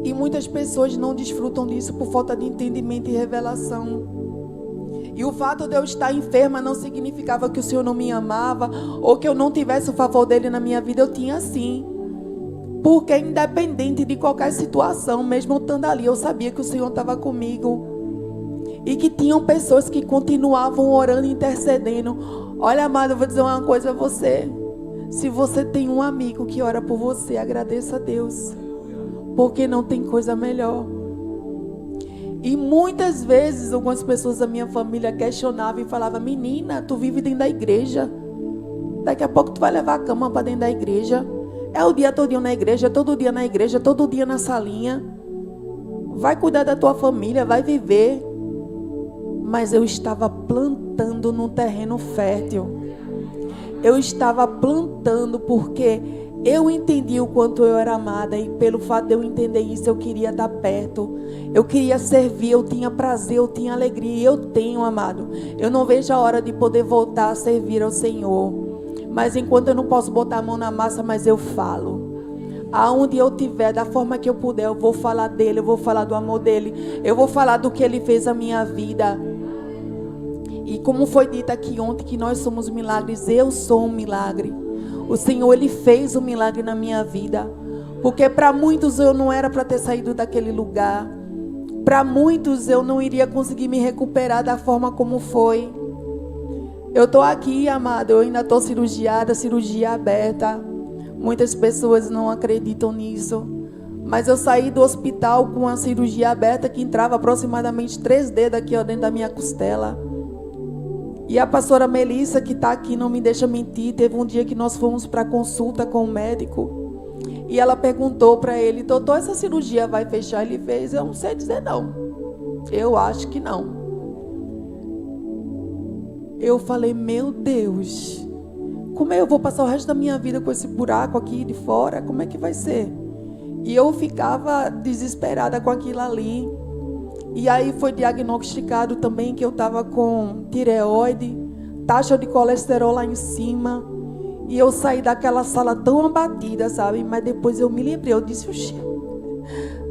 E muitas pessoas não desfrutam disso por falta de entendimento e revelação. E o fato de eu estar enferma não significava que o Senhor não me amava, ou que eu não tivesse o favor dele na minha vida. Eu tinha sim. Porque independente de qualquer situação, mesmo eu estando ali, eu sabia que o Senhor estava comigo. E que tinham pessoas que continuavam orando e intercedendo. Olha, amado, eu vou dizer uma coisa a você. Se você tem um amigo que ora por você, agradeça a Deus. Porque não tem coisa melhor. E muitas vezes algumas pessoas da minha família questionavam e falavam, menina, tu vive dentro da igreja. Daqui a pouco tu vai levar a cama para dentro da igreja. É o dia todinho na igreja, todo dia na igreja, todo dia na salinha. Vai cuidar da tua família, vai viver. Mas eu estava plantando num terreno fértil. Eu estava plantando porque eu entendi o quanto eu era amada. E pelo fato de eu entender isso, eu queria estar perto. Eu queria servir, eu tinha prazer, eu tinha alegria. E eu tenho, amado. Eu não vejo a hora de poder voltar a servir ao Senhor. Mas enquanto eu não posso botar a mão na massa, mas eu falo. Aonde eu tiver, da forma que eu puder, eu vou falar dele, eu vou falar do amor dele. Eu vou falar do que ele fez na minha vida. E como foi dito aqui ontem que nós somos milagres, eu sou um milagre. O Senhor, Ele fez um milagre na minha vida. Porque para muitos eu não era para ter saído daquele lugar. Para muitos eu não iria conseguir me recuperar da forma como foi. Eu estou aqui, amado, eu ainda estou cirurgiada, cirurgia aberta. Muitas pessoas não acreditam nisso. Mas eu saí do hospital com uma cirurgia aberta que entrava aproximadamente 3 dedos aqui ó, dentro da minha costela. E a pastora Melissa, que está aqui, não me deixa mentir. Teve um dia que nós fomos para consulta com o médico. E ela perguntou para ele, doutor, essa cirurgia vai fechar? Ele fez, eu não sei dizer não. Eu acho que não. Eu falei, meu Deus, como eu vou passar o resto da minha vida com esse buraco aqui de fora? Como é que vai ser? E eu ficava desesperada com aquilo ali. E aí foi diagnosticado também que eu estava com tireoide, taxa de colesterol lá em cima. E eu saí daquela sala tão abatida, sabe? Mas depois eu me lembrei, eu disse, oxê,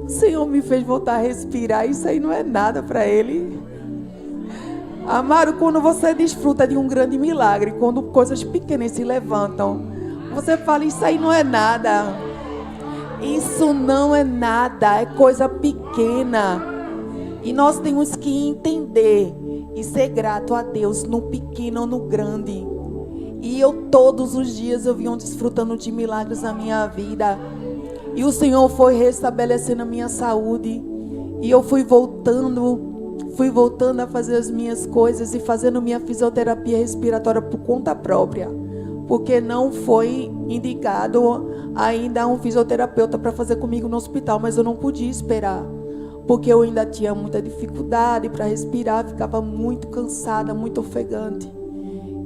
O Senhor me fez voltar a respirar. Isso aí não é nada para Ele. Amado, quando você desfruta de um grande milagre, quando coisas pequenas se levantam, você fala, isso aí não é nada. Isso não é nada, é coisa pequena. E nós temos que entender e ser grato a Deus no pequeno ou no grande. E todos os dias eu vinha desfrutando de milagres na minha vida. E o Senhor foi restabelecendo a minha saúde. E eu fui voltando a fazer as minhas coisas e fazendo minha fisioterapia respiratória por conta própria. Porque não foi indicado ainda um fisioterapeuta para fazer comigo no hospital, mas eu não podia esperar. Porque eu ainda tinha muita dificuldade para respirar, ficava muito cansada, muito ofegante.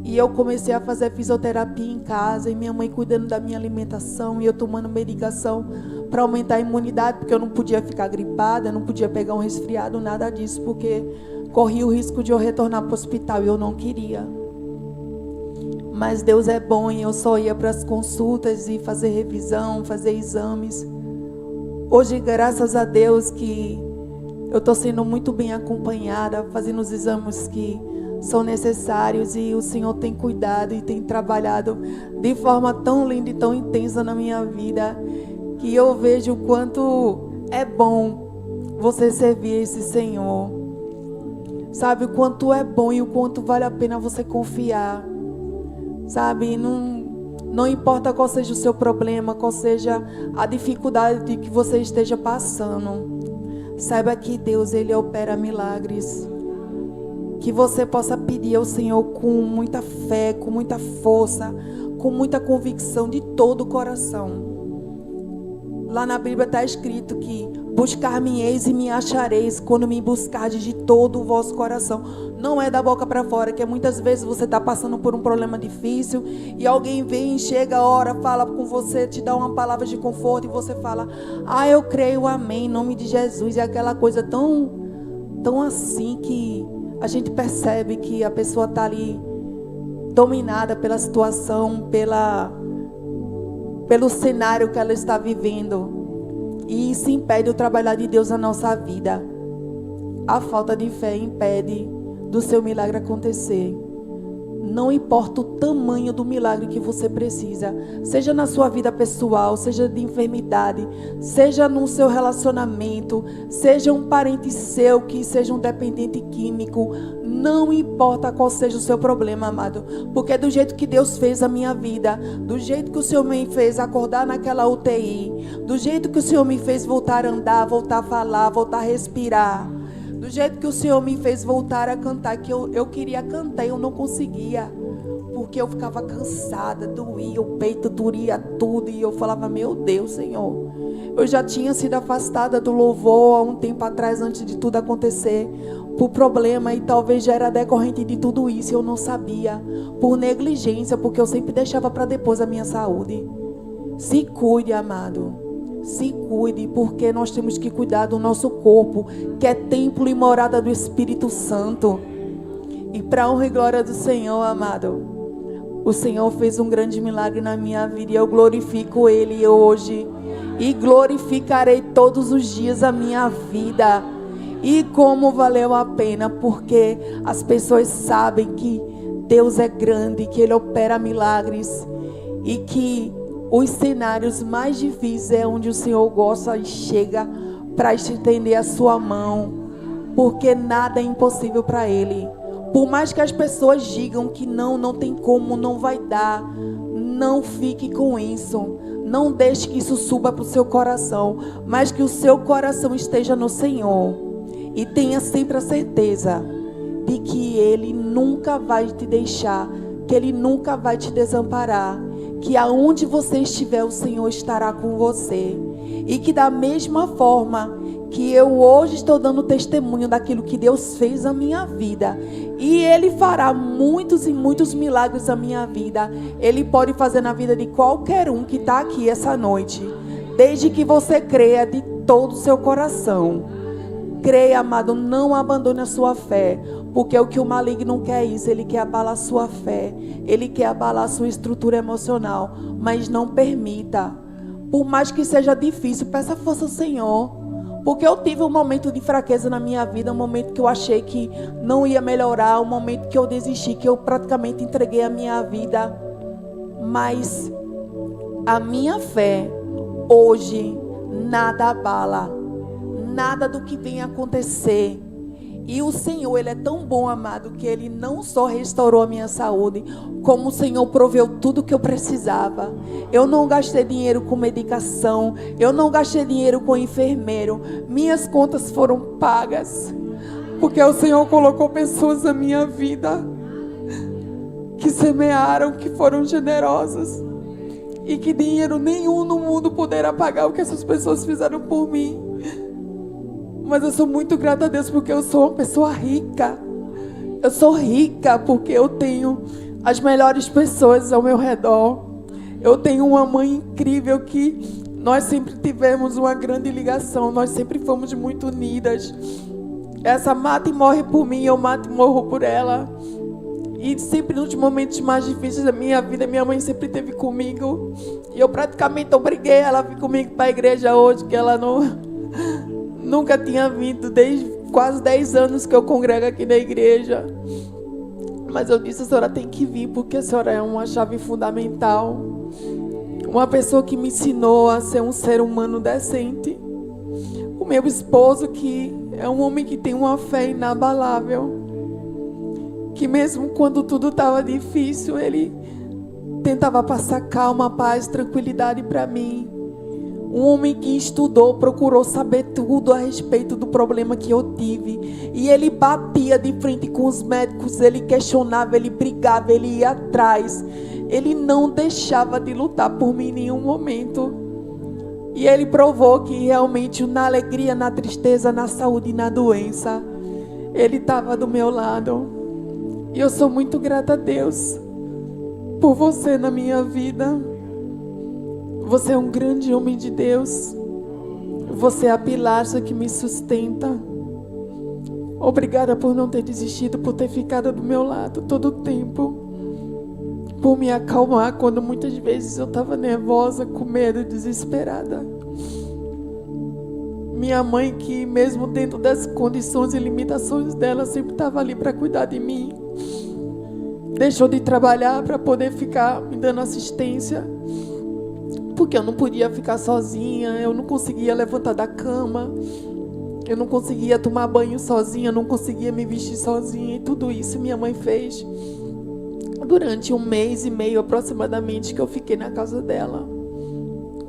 E eu comecei a fazer fisioterapia em casa, e minha mãe cuidando da minha alimentação, e eu tomando medicação para aumentar a imunidade, porque eu não podia ficar gripada, não podia pegar um resfriado, nada disso, porque corria o risco de eu retornar para o hospital, e eu não queria. Mas Deus é bom, e eu só ia para as consultas e fazer revisão, fazer exames. Hoje, graças a Deus, que eu estou sendo muito bem acompanhada, fazendo os exames que são necessários, e o Senhor tem cuidado e tem trabalhado de forma tão linda e tão intensa na minha vida, que eu vejo o quanto é bom você servir esse Senhor. Sabe, o quanto é bom e o quanto vale a pena você confiar. Sabe, não importa qual seja o seu problema, qual seja a dificuldade que você esteja passando. Saiba que Deus, Ele opera milagres. Que você possa pedir ao Senhor com muita fé, com muita força, com muita convicção de todo o coração. Lá na Bíblia está escrito que buscar-me-eis e me achareis quando me buscardes de todo o vosso coração. Não é da boca para fora, que muitas vezes você está passando por um problema difícil e alguém vem, chega, ora, fala com você, te dá uma palavra de conforto e você fala, eu creio, amém, em nome de Jesus. E aquela coisa tão assim que a gente percebe que a pessoa está ali dominada pela situação, pelo cenário que ela está vivendo. E isso impede o trabalhar de Deus na nossa vida. A falta de fé impede do seu milagre acontecer. Não importa o tamanho do milagre que você precisa, seja na sua vida pessoal, seja de enfermidade, seja no seu relacionamento, seja um parente seu que seja um dependente químico, não importa qual seja o seu problema, amado, porque do jeito que Deus fez a minha vida, do jeito que o Senhor me fez acordar naquela UTI, do jeito que o Senhor me fez voltar a andar, voltar a falar, voltar a respirar, do jeito que o Senhor me fez voltar a cantar, que eu queria cantar e eu não conseguia, porque eu ficava cansada, doía, o peito doía tudo, e eu falava, meu Deus, Senhor, eu já tinha sido afastada do louvor há um tempo atrás, antes de tudo acontecer, por problema, e talvez já era decorrente de tudo isso, e eu não sabia, por negligência, porque eu sempre deixava para depois a minha saúde. Se cuide, amado. Se cuide, porque nós temos que cuidar do nosso corpo, que é templo e morada do Espírito Santo. E para a honra e glória do Senhor, amado, o Senhor fez um grande milagre na minha vida, e eu glorifico Ele hoje, e glorificarei todos os dias a minha vida. E como valeu a pena, porque as pessoas sabem que Deus é grande, que Ele opera milagres, e que os cenários mais difíceis é onde o Senhor gosta e chega para estender a sua mão, porque nada é impossível para Ele. Por mais que as pessoas digam que não tem como, não vai dar, não fique com isso. Não deixe que isso suba para o seu coração, mas que o seu coração esteja no Senhor. E tenha sempre a certeza de que Ele nunca vai te deixar, que Ele nunca vai te desamparar, que aonde você estiver, o Senhor estará com você. E que da mesma forma que eu hoje estou dando testemunho daquilo que Deus fez na minha vida, e Ele fará muitos e muitos milagres na minha vida, Ele pode fazer na vida de qualquer um que está aqui essa noite, desde que você creia de todo o seu coração. Creia, amado, não abandone a sua fé, porque o que o maligno quer é isso, ele quer abalar a sua fé, ele quer abalar a sua estrutura emocional, mas não permita. Por mais que seja difícil, peça força ao Senhor, Porque eu tive um momento de fraqueza na minha vida, um momento que eu achei que não ia melhorar, um momento que eu desisti, que eu praticamente entreguei a minha vida. Mas a minha fé, hoje, nada abala, nada do que vem acontecer. E o Senhor, Ele é tão bom, amado, que Ele não só restaurou a minha saúde, como o Senhor proveu tudo que eu precisava. Eu não gastei dinheiro com medicação, eu não gastei dinheiro com enfermeiro. Minhas contas foram pagas, porque o Senhor colocou pessoas na minha vida que semearam, que foram generosas, e que dinheiro nenhum no mundo poderá pagar o que essas pessoas fizeram por mim. Mas eu sou muito grata a Deus, porque eu sou uma pessoa rica. Eu sou rica porque eu tenho as melhores pessoas ao meu redor. Eu tenho uma mãe incrível que nós sempre tivemos uma grande ligação. Nós sempre fomos muito unidas. Essa mata e morre por mim, eu mato e morro por ela. E sempre nos momentos mais difíceis da minha vida, minha mãe sempre esteve comigo. E eu praticamente obriguei ela a vir comigo para a igreja hoje, que ela nunca tinha vindo, desde quase 10 anos que eu congrego aqui na igreja. Mas eu disse: a senhora tem que vir, porque a senhora é uma chave fundamental. Uma pessoa que me ensinou a ser um ser humano decente. O meu esposo, que é um homem que tem uma fé inabalável. Que mesmo quando tudo estava difícil, ele tentava passar calma, paz, tranquilidade para mim. Um homem que estudou, procurou saber tudo a respeito do problema que eu tive. E ele batia de frente com os médicos, ele questionava, ele brigava, ele ia atrás. Ele não deixava de lutar por mim em nenhum momento. E ele provou que realmente na alegria, na tristeza, na saúde e na doença, ele estava do meu lado. E eu sou muito grata a Deus por você na minha vida. Você é um grande homem de Deus. Você é a pilastra que me sustenta. Obrigada por não ter desistido, por ter ficado do meu lado todo o tempo. Por me acalmar quando muitas vezes eu estava nervosa, com medo, desesperada. Minha mãe, que mesmo dentro das condições e limitações dela, sempre estava ali para cuidar de mim. Deixou de trabalhar para poder ficar me dando assistência. Porque eu não podia ficar sozinha, eu não conseguia levantar da cama, eu não conseguia tomar banho sozinha, eu não conseguia me vestir sozinha. E tudo isso minha mãe fez durante 1 mês e meio aproximadamente que eu fiquei na casa dela.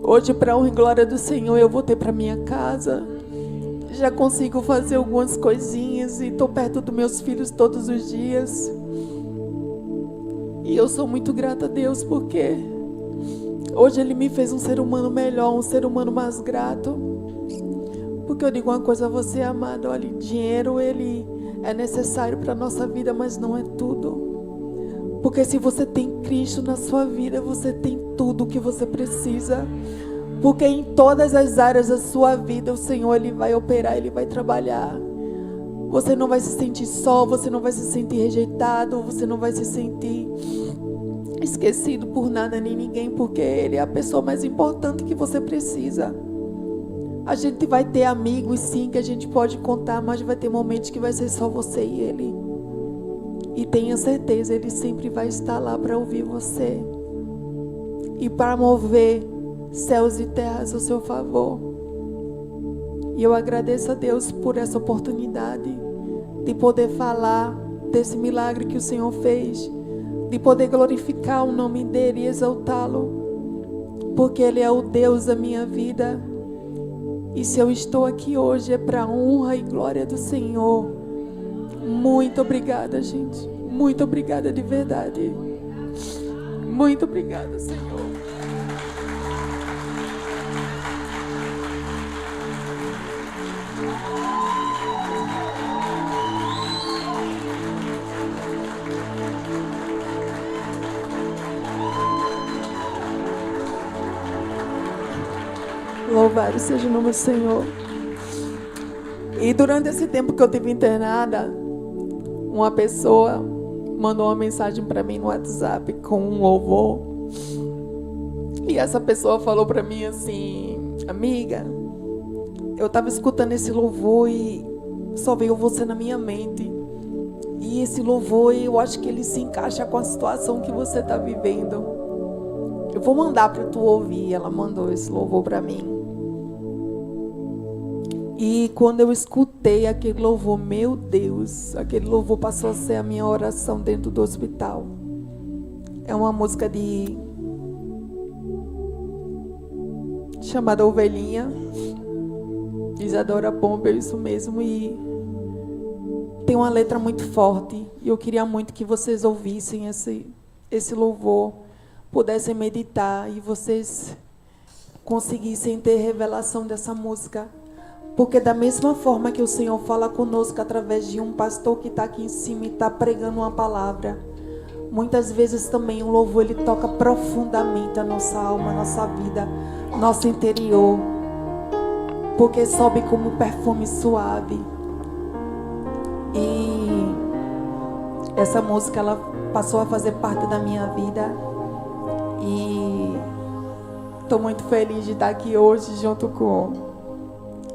Hoje, para a honra e glória do Senhor, eu voltei para minha casa. Já consigo fazer algumas coisinhas e estou perto dos meus filhos todos os dias. E eu sou muito grata a Deus, porque hoje Ele me fez um ser humano melhor, um ser humano mais grato. Porque eu digo uma coisa a você, amado: olha, dinheiro ele é necessário para a nossa vida, mas não é tudo. Porque se você tem Cristo na sua vida, você tem tudo o que você precisa. Porque em todas as áreas da sua vida, o Senhor Ele vai operar, Ele vai trabalhar. Você não vai se sentir só, você não vai se sentir rejeitado, você não vai se sentir esquecido por nada nem ninguém, porque Ele é a pessoa mais importante que você precisa. A gente vai ter amigos, sim, que a gente pode contar, mas vai ter momentos que vai ser só você e Ele. E tenha certeza, Ele sempre vai estar lá para ouvir você e para mover céus e terras ao seu favor. E eu agradeço a Deus por essa oportunidade de poder falar desse milagre que o Senhor fez, de poder glorificar o nome dEle e exaltá-lo, porque Ele é o Deus da minha vida. E se eu estou aqui hoje é para a honra e glória do Senhor. Muito obrigada, gente. Muito obrigada de verdade. Muito obrigada, Senhor. Louvado seja o nome do Senhor. E durante esse tempo que eu estive internada, uma pessoa mandou uma mensagem para mim no WhatsApp com um louvor. E essa pessoa falou para mim assim: amiga, eu estava escutando esse louvor e só veio você na minha mente. E esse louvor, eu acho que ele se encaixa com a situação que você está vivendo. Eu vou mandar para tu ouvir. Ela mandou esse louvor para mim. E quando eu escutei aquele louvor, meu Deus, aquele louvor passou a ser a minha oração dentro do hospital. É uma música chamada Ovelhinha, Isadora Pomba, isso mesmo. E tem uma letra muito forte. E eu queria muito que vocês ouvissem esse louvor, pudessem meditar e vocês conseguissem ter revelação dessa música. Porque da mesma forma que o Senhor fala conosco através de um pastor que está aqui em cima e está pregando uma palavra, muitas vezes também o louvor ele toca profundamente a nossa alma, a nossa vida, nosso interior. Porque sobe como um perfume suave. E essa música ela passou a fazer parte da minha vida. E estou muito feliz de estar aqui hoje junto com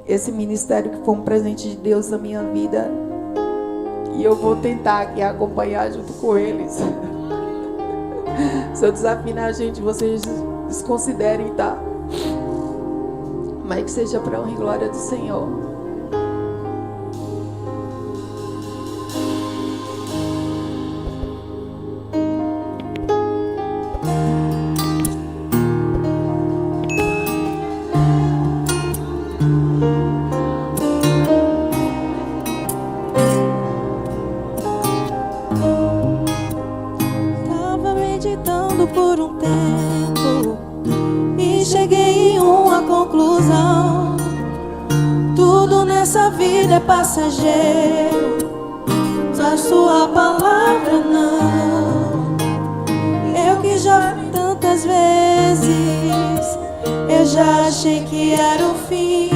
esse ministério que foi um presente de Deus na minha vida. E eu vou tentar aqui acompanhar junto com eles. Se eu desafinar, gente, vocês desconsiderem, tá? Mas que seja para a honra e glória do Senhor. Estava meditando por um tempo e cheguei em uma conclusão: tudo nessa vida é passageiro, a sua palavra não. Eu que já fui tantas vezes, eu já achei que era o fim.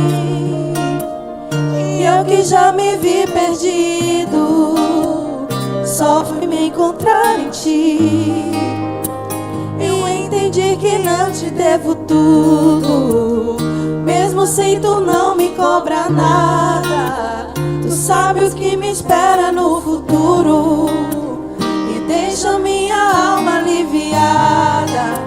E eu que já me vi perdido, só fui me encontrar em ti. Eu entendi que não te devo tudo, mesmo sem tu não me cobrar nada. Tu sabe o que me espera no futuro e deixa minha alma aliviada.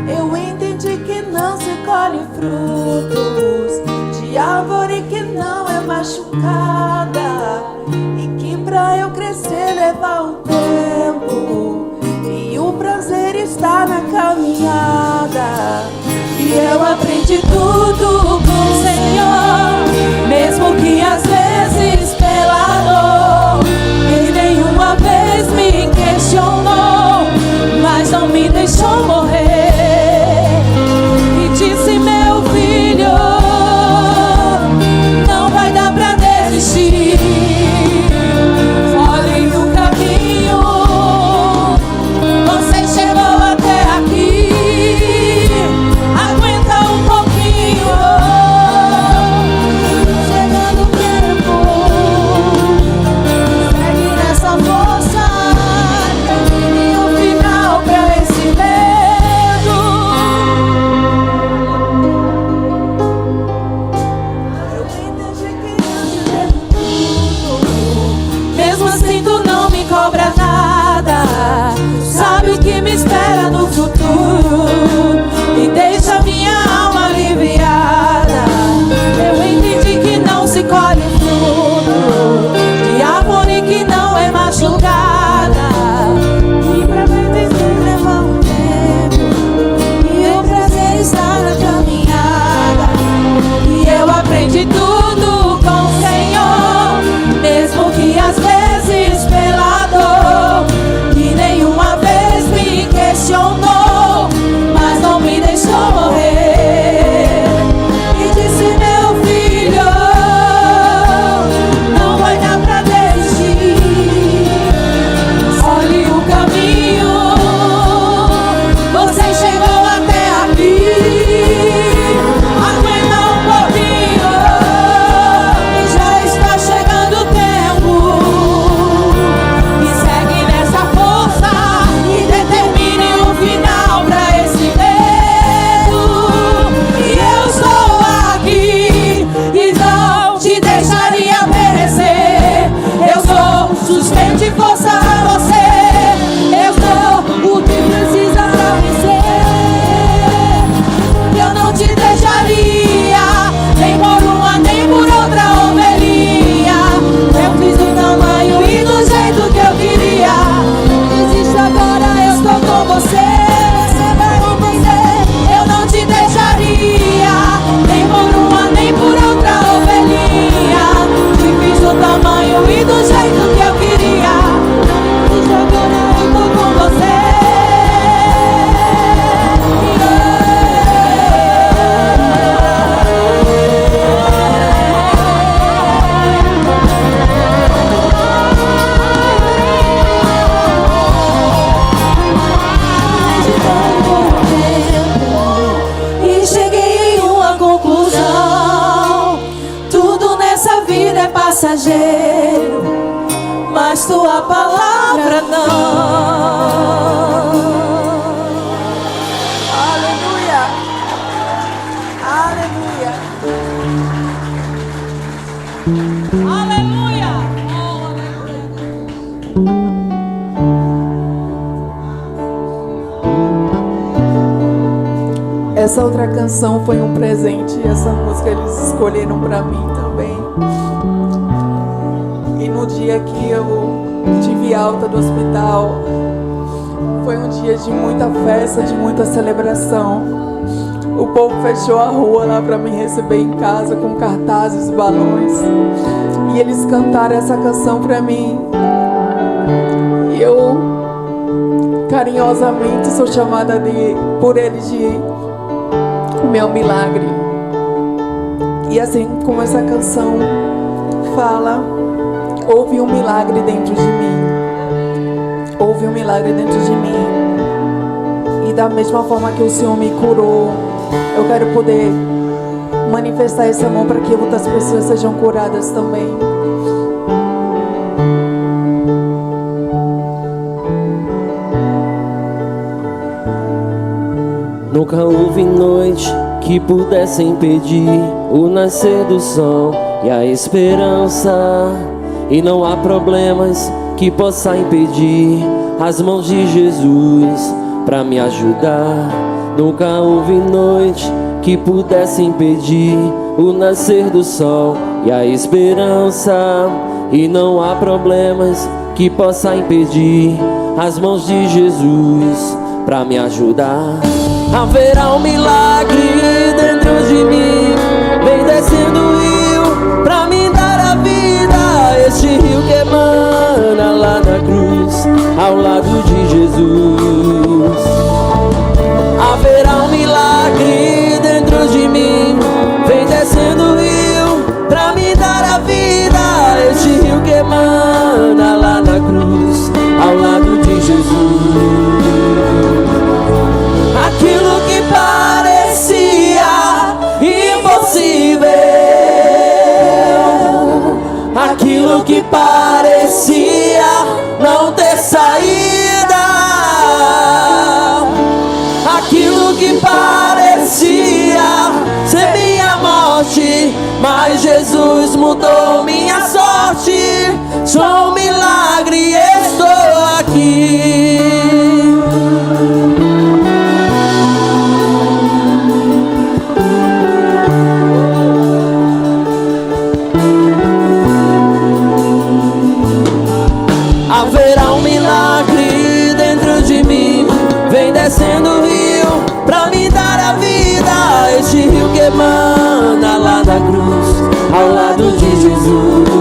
Eu entendi que não se colhe frutos de árvore que não é machucada, e que pra eu crescer leva um tempo, e o prazer está na caminhada. E eu aprendi tudo com o Senhor, mesmo que às vezes pela dor. Ele nenhuma vez me questionou, mas não me deixou morrer. E disse: meu filho, não vai dar pra desistir. Olhe o caminho, você chegou até aqui. Aguenta um pouquinho. agora não. Aleluia. Aleluia. Aleluia! Essa outra canção foi um presente. Essa música eles escolheram pra mim também. E no dia que eu tive alta do hospital, foi um dia de muita festa, de muita celebração. O povo fechou a rua lá pra me receber em casa com cartazes, balões. E eles cantaram essa canção pra mim. E eu carinhosamente sou chamada por eles de o meu milagre. E assim como essa canção fala, houve um milagre dentro de mim. Houve um milagre dentro de mim. E da mesma forma que o Senhor me curou, eu quero poder manifestar esse amor para que outras pessoas sejam curadas também. Nunca houve noite que pudesse impedir o nascer do sol e a esperança. E não há problemas que possa impedir as mãos de Jesus pra me ajudar. Nunca houve noite que pudesse impedir o nascer do sol e a esperança. E não há problemas que possa impedir as mãos de Jesus pra me ajudar. Haverá um milagre dentro de mim, vem descendo o rio pra me dar a vida. Este rio que emana lá na cruz, ao lado de Jesus. Haverá um milagre dentro de mim, vem descendo o rio pra me dar a vida. Este rio que emana lá na cruz, ao lado de Jesus. Aquilo que parecia impossível, aquilo que parecia não ter saída, aquilo que parecia ser minha morte, mas Jesus mudou minha sorte. Sou um milagre, estou aqui. Haverá um milagre dentro de mim, vem descendo o rio pra me dar a vida. Este rio que emana lá na cruz, ao lado de Jesus.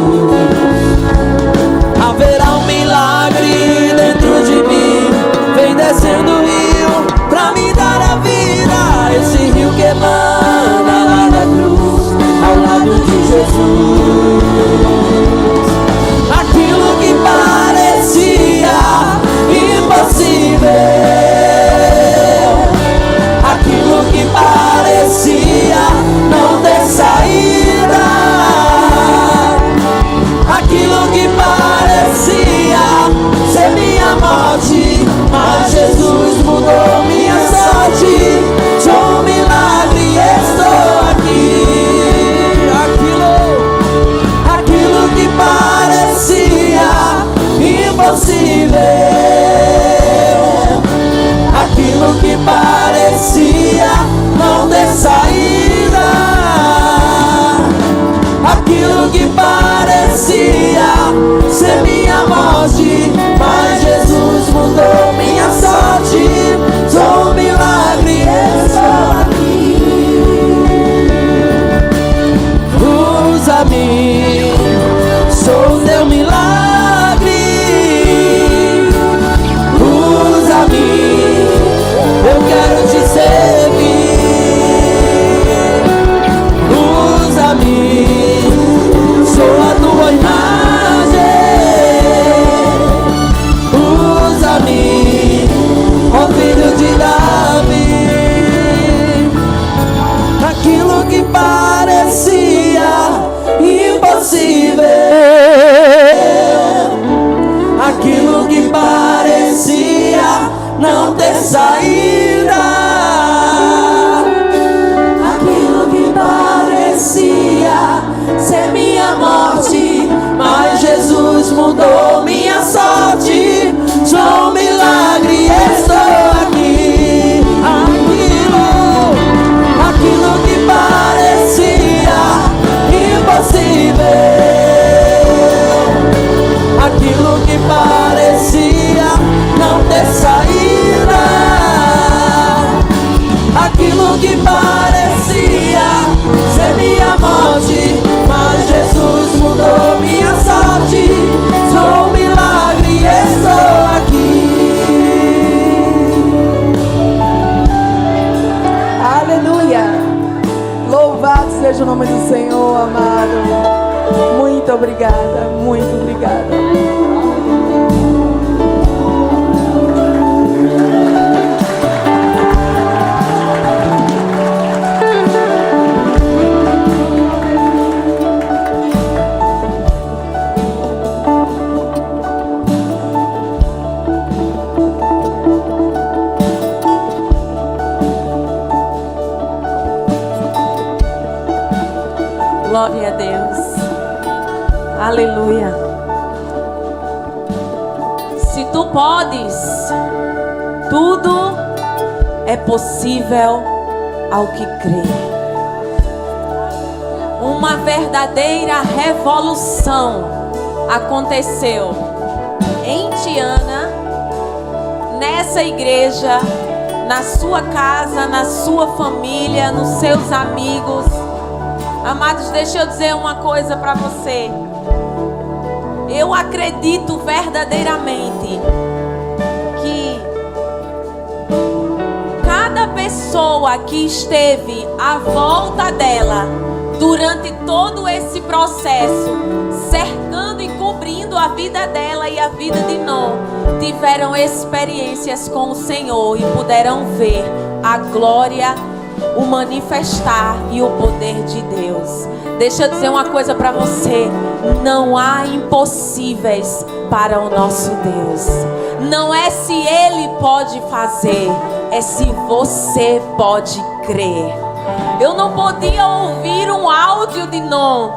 Haverá um milagre dentro de mim, vem descendo o rio pra me dar a vida. Este rio que emana lá na cruz, ao lado de Jesus. Aquilo que parecia impossível, aquilo que parecia não ter saída, aquilo que parecia ser minha morte, mas Jesus mudou minha sorte. Sou um milagre, estou aqui. Aquilo que parecia impossível, aquilo que parecia não ter saída, aquilo que parecia ser minha morte, mas Jesus mudou minha sorte. Sou um milagre, estou aqui. Usa-me, sou teu milagre. Usa-me, eu quero te servir. Usa-me, sou a tua imagem. nome do Senhor, amado. Muito obrigada, muito obrigada. Glória a Deus. Aleluia. Se tu podes, tudo é possível ao que crê. Uma verdadeira revolução aconteceu em Tiana, nessa igreja, na sua casa, na sua família, nos seus amigos. Amados, deixa eu dizer uma coisa para você. Eu acredito verdadeiramente que cada pessoa que esteve à volta dela durante todo esse processo, cercando e cobrindo a vida dela e a vida de Nó, tiveram experiências com o Senhor e puderam ver a glória, o manifestar e o poder de Deus. Deixa eu dizer uma coisa para você: não há impossíveis para o nosso Deus. Não é se Ele pode fazer, é se você pode crer. Eu não podia ouvir um áudio de Nó.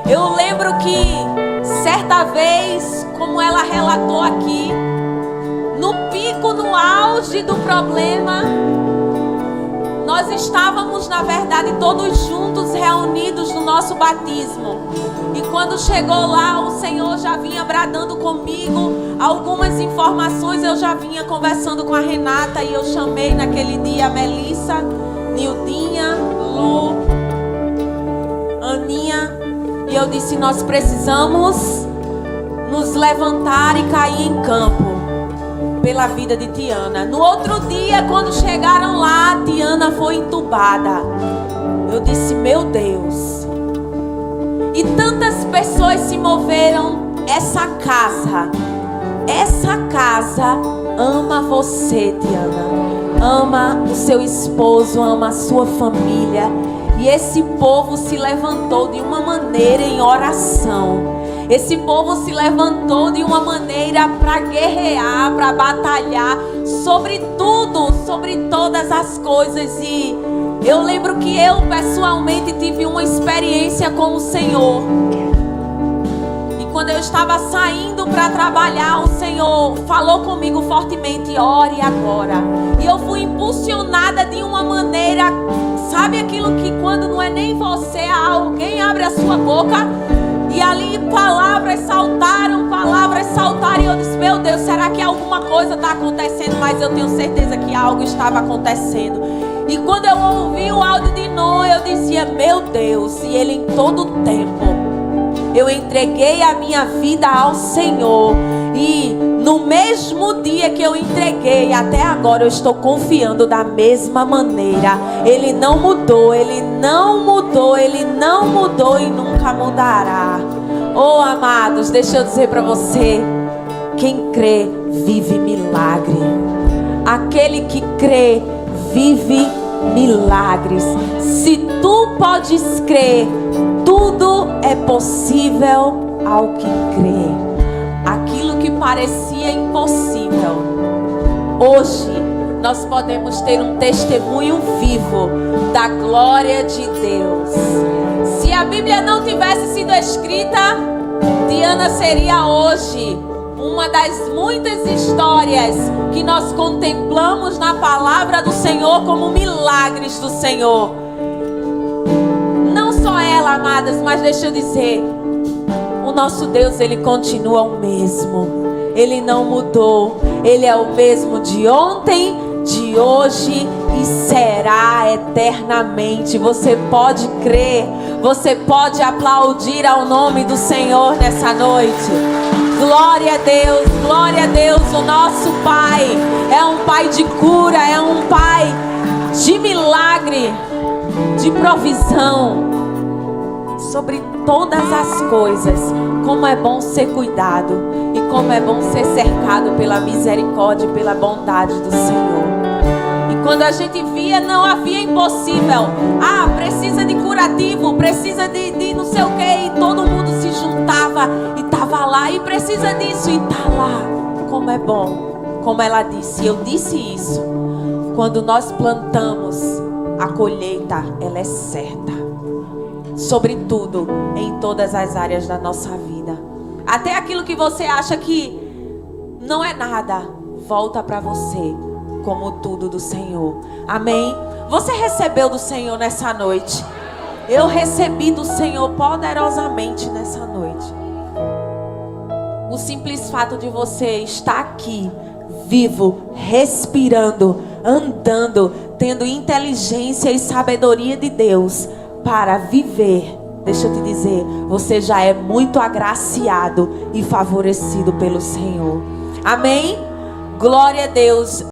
Eu lembro que certa vez, como ela relatou aqui, no pico, no auge do problema, nós estávamos, na verdade, todos juntos, reunidos no nosso batismo. E quando chegou lá, o Senhor já vinha bradando comigo algumas informações. Eu já vinha conversando com a Renata e eu chamei naquele dia a Melissa, Nildinha, Lu, Aninha. E eu disse: nós precisamos nos levantar e cair em campo pela vida de Tiana. No outro dia, quando chegaram lá, Tiana foi entubada. Eu disse: meu Deus. E tantas pessoas se moveram. Essa casa ama você, Tiana. Ama o seu esposo, ama a sua família. E esse povo se levantou de uma maneira em oração. Esse povo se levantou de uma maneira para guerrear, para batalhar sobre tudo, sobre todas as coisas. E eu lembro que eu pessoalmente tive uma experiência com o Senhor. E quando eu estava saindo para trabalhar, o Senhor falou comigo fortemente: ore agora. E eu fui impulsionada de uma maneira, sabe aquilo que quando não é nem você, alguém abre a sua boca. E ali palavras saltaram. E eu disse: meu Deus, será que alguma coisa está acontecendo? Mas eu tenho certeza que algo estava acontecendo. E quando eu ouvi o áudio de Nó, eu dizia: meu Deus. E ele, em todo tempo, eu entreguei a minha vida ao Senhor. E no mesmo dia que eu entreguei, até agora eu estou confiando da mesma maneira. Ele não mudou, Ele não mudou, Ele não mudou e nunca mudará. Oh, amados, deixa eu dizer para você: quem crê, vive milagre. Aquele que crê, vive milagres. Se tu podes crer, tudo é possível ao que crê. Aquilo que parecia impossível, hoje nós podemos ter um testemunho vivo da glória de Deus. Se a Bíblia não tivesse sido escrita, Tiana seria hoje uma das muitas histórias que nós contemplamos na palavra do Senhor como milagres do Senhor. Não só ela, amadas, mas deixa eu dizer, o nosso Deus, Ele continua o mesmo. Ele não mudou. Ele é o mesmo de ontem, de hoje e será eternamente. Você pode crer, você pode aplaudir ao nome do Senhor nessa noite. Glória a Deus, o nosso Pai é um Pai de cura, é um Pai de milagre, de provisão. sobre todas as coisas, como é bom ser cuidado e como é bom ser cercado pela misericórdia e pela bondade do Senhor. E quando a gente via, não havia impossível. Ah, precisa de curativo, precisa de não sei o que, e todo mundo se juntava e estava lá, e precisa disso e está lá. Como é bom, como ela disse, eu disse isso. Quando nós plantamos, a colheita, ela é certa. Sobretudo, em todas as áreas da nossa vida. Até aquilo que você acha que não é nada, volta para você como tudo do Senhor. Amém? Você recebeu do Senhor nessa noite? Eu recebi do Senhor poderosamente nessa noite. O simples fato de você estar aqui, vivo, respirando, andando, tendo inteligência e sabedoria de Deus para viver, deixa eu te dizer, você já é muito agraciado e favorecido pelo Senhor. Amém? Glória a Deus.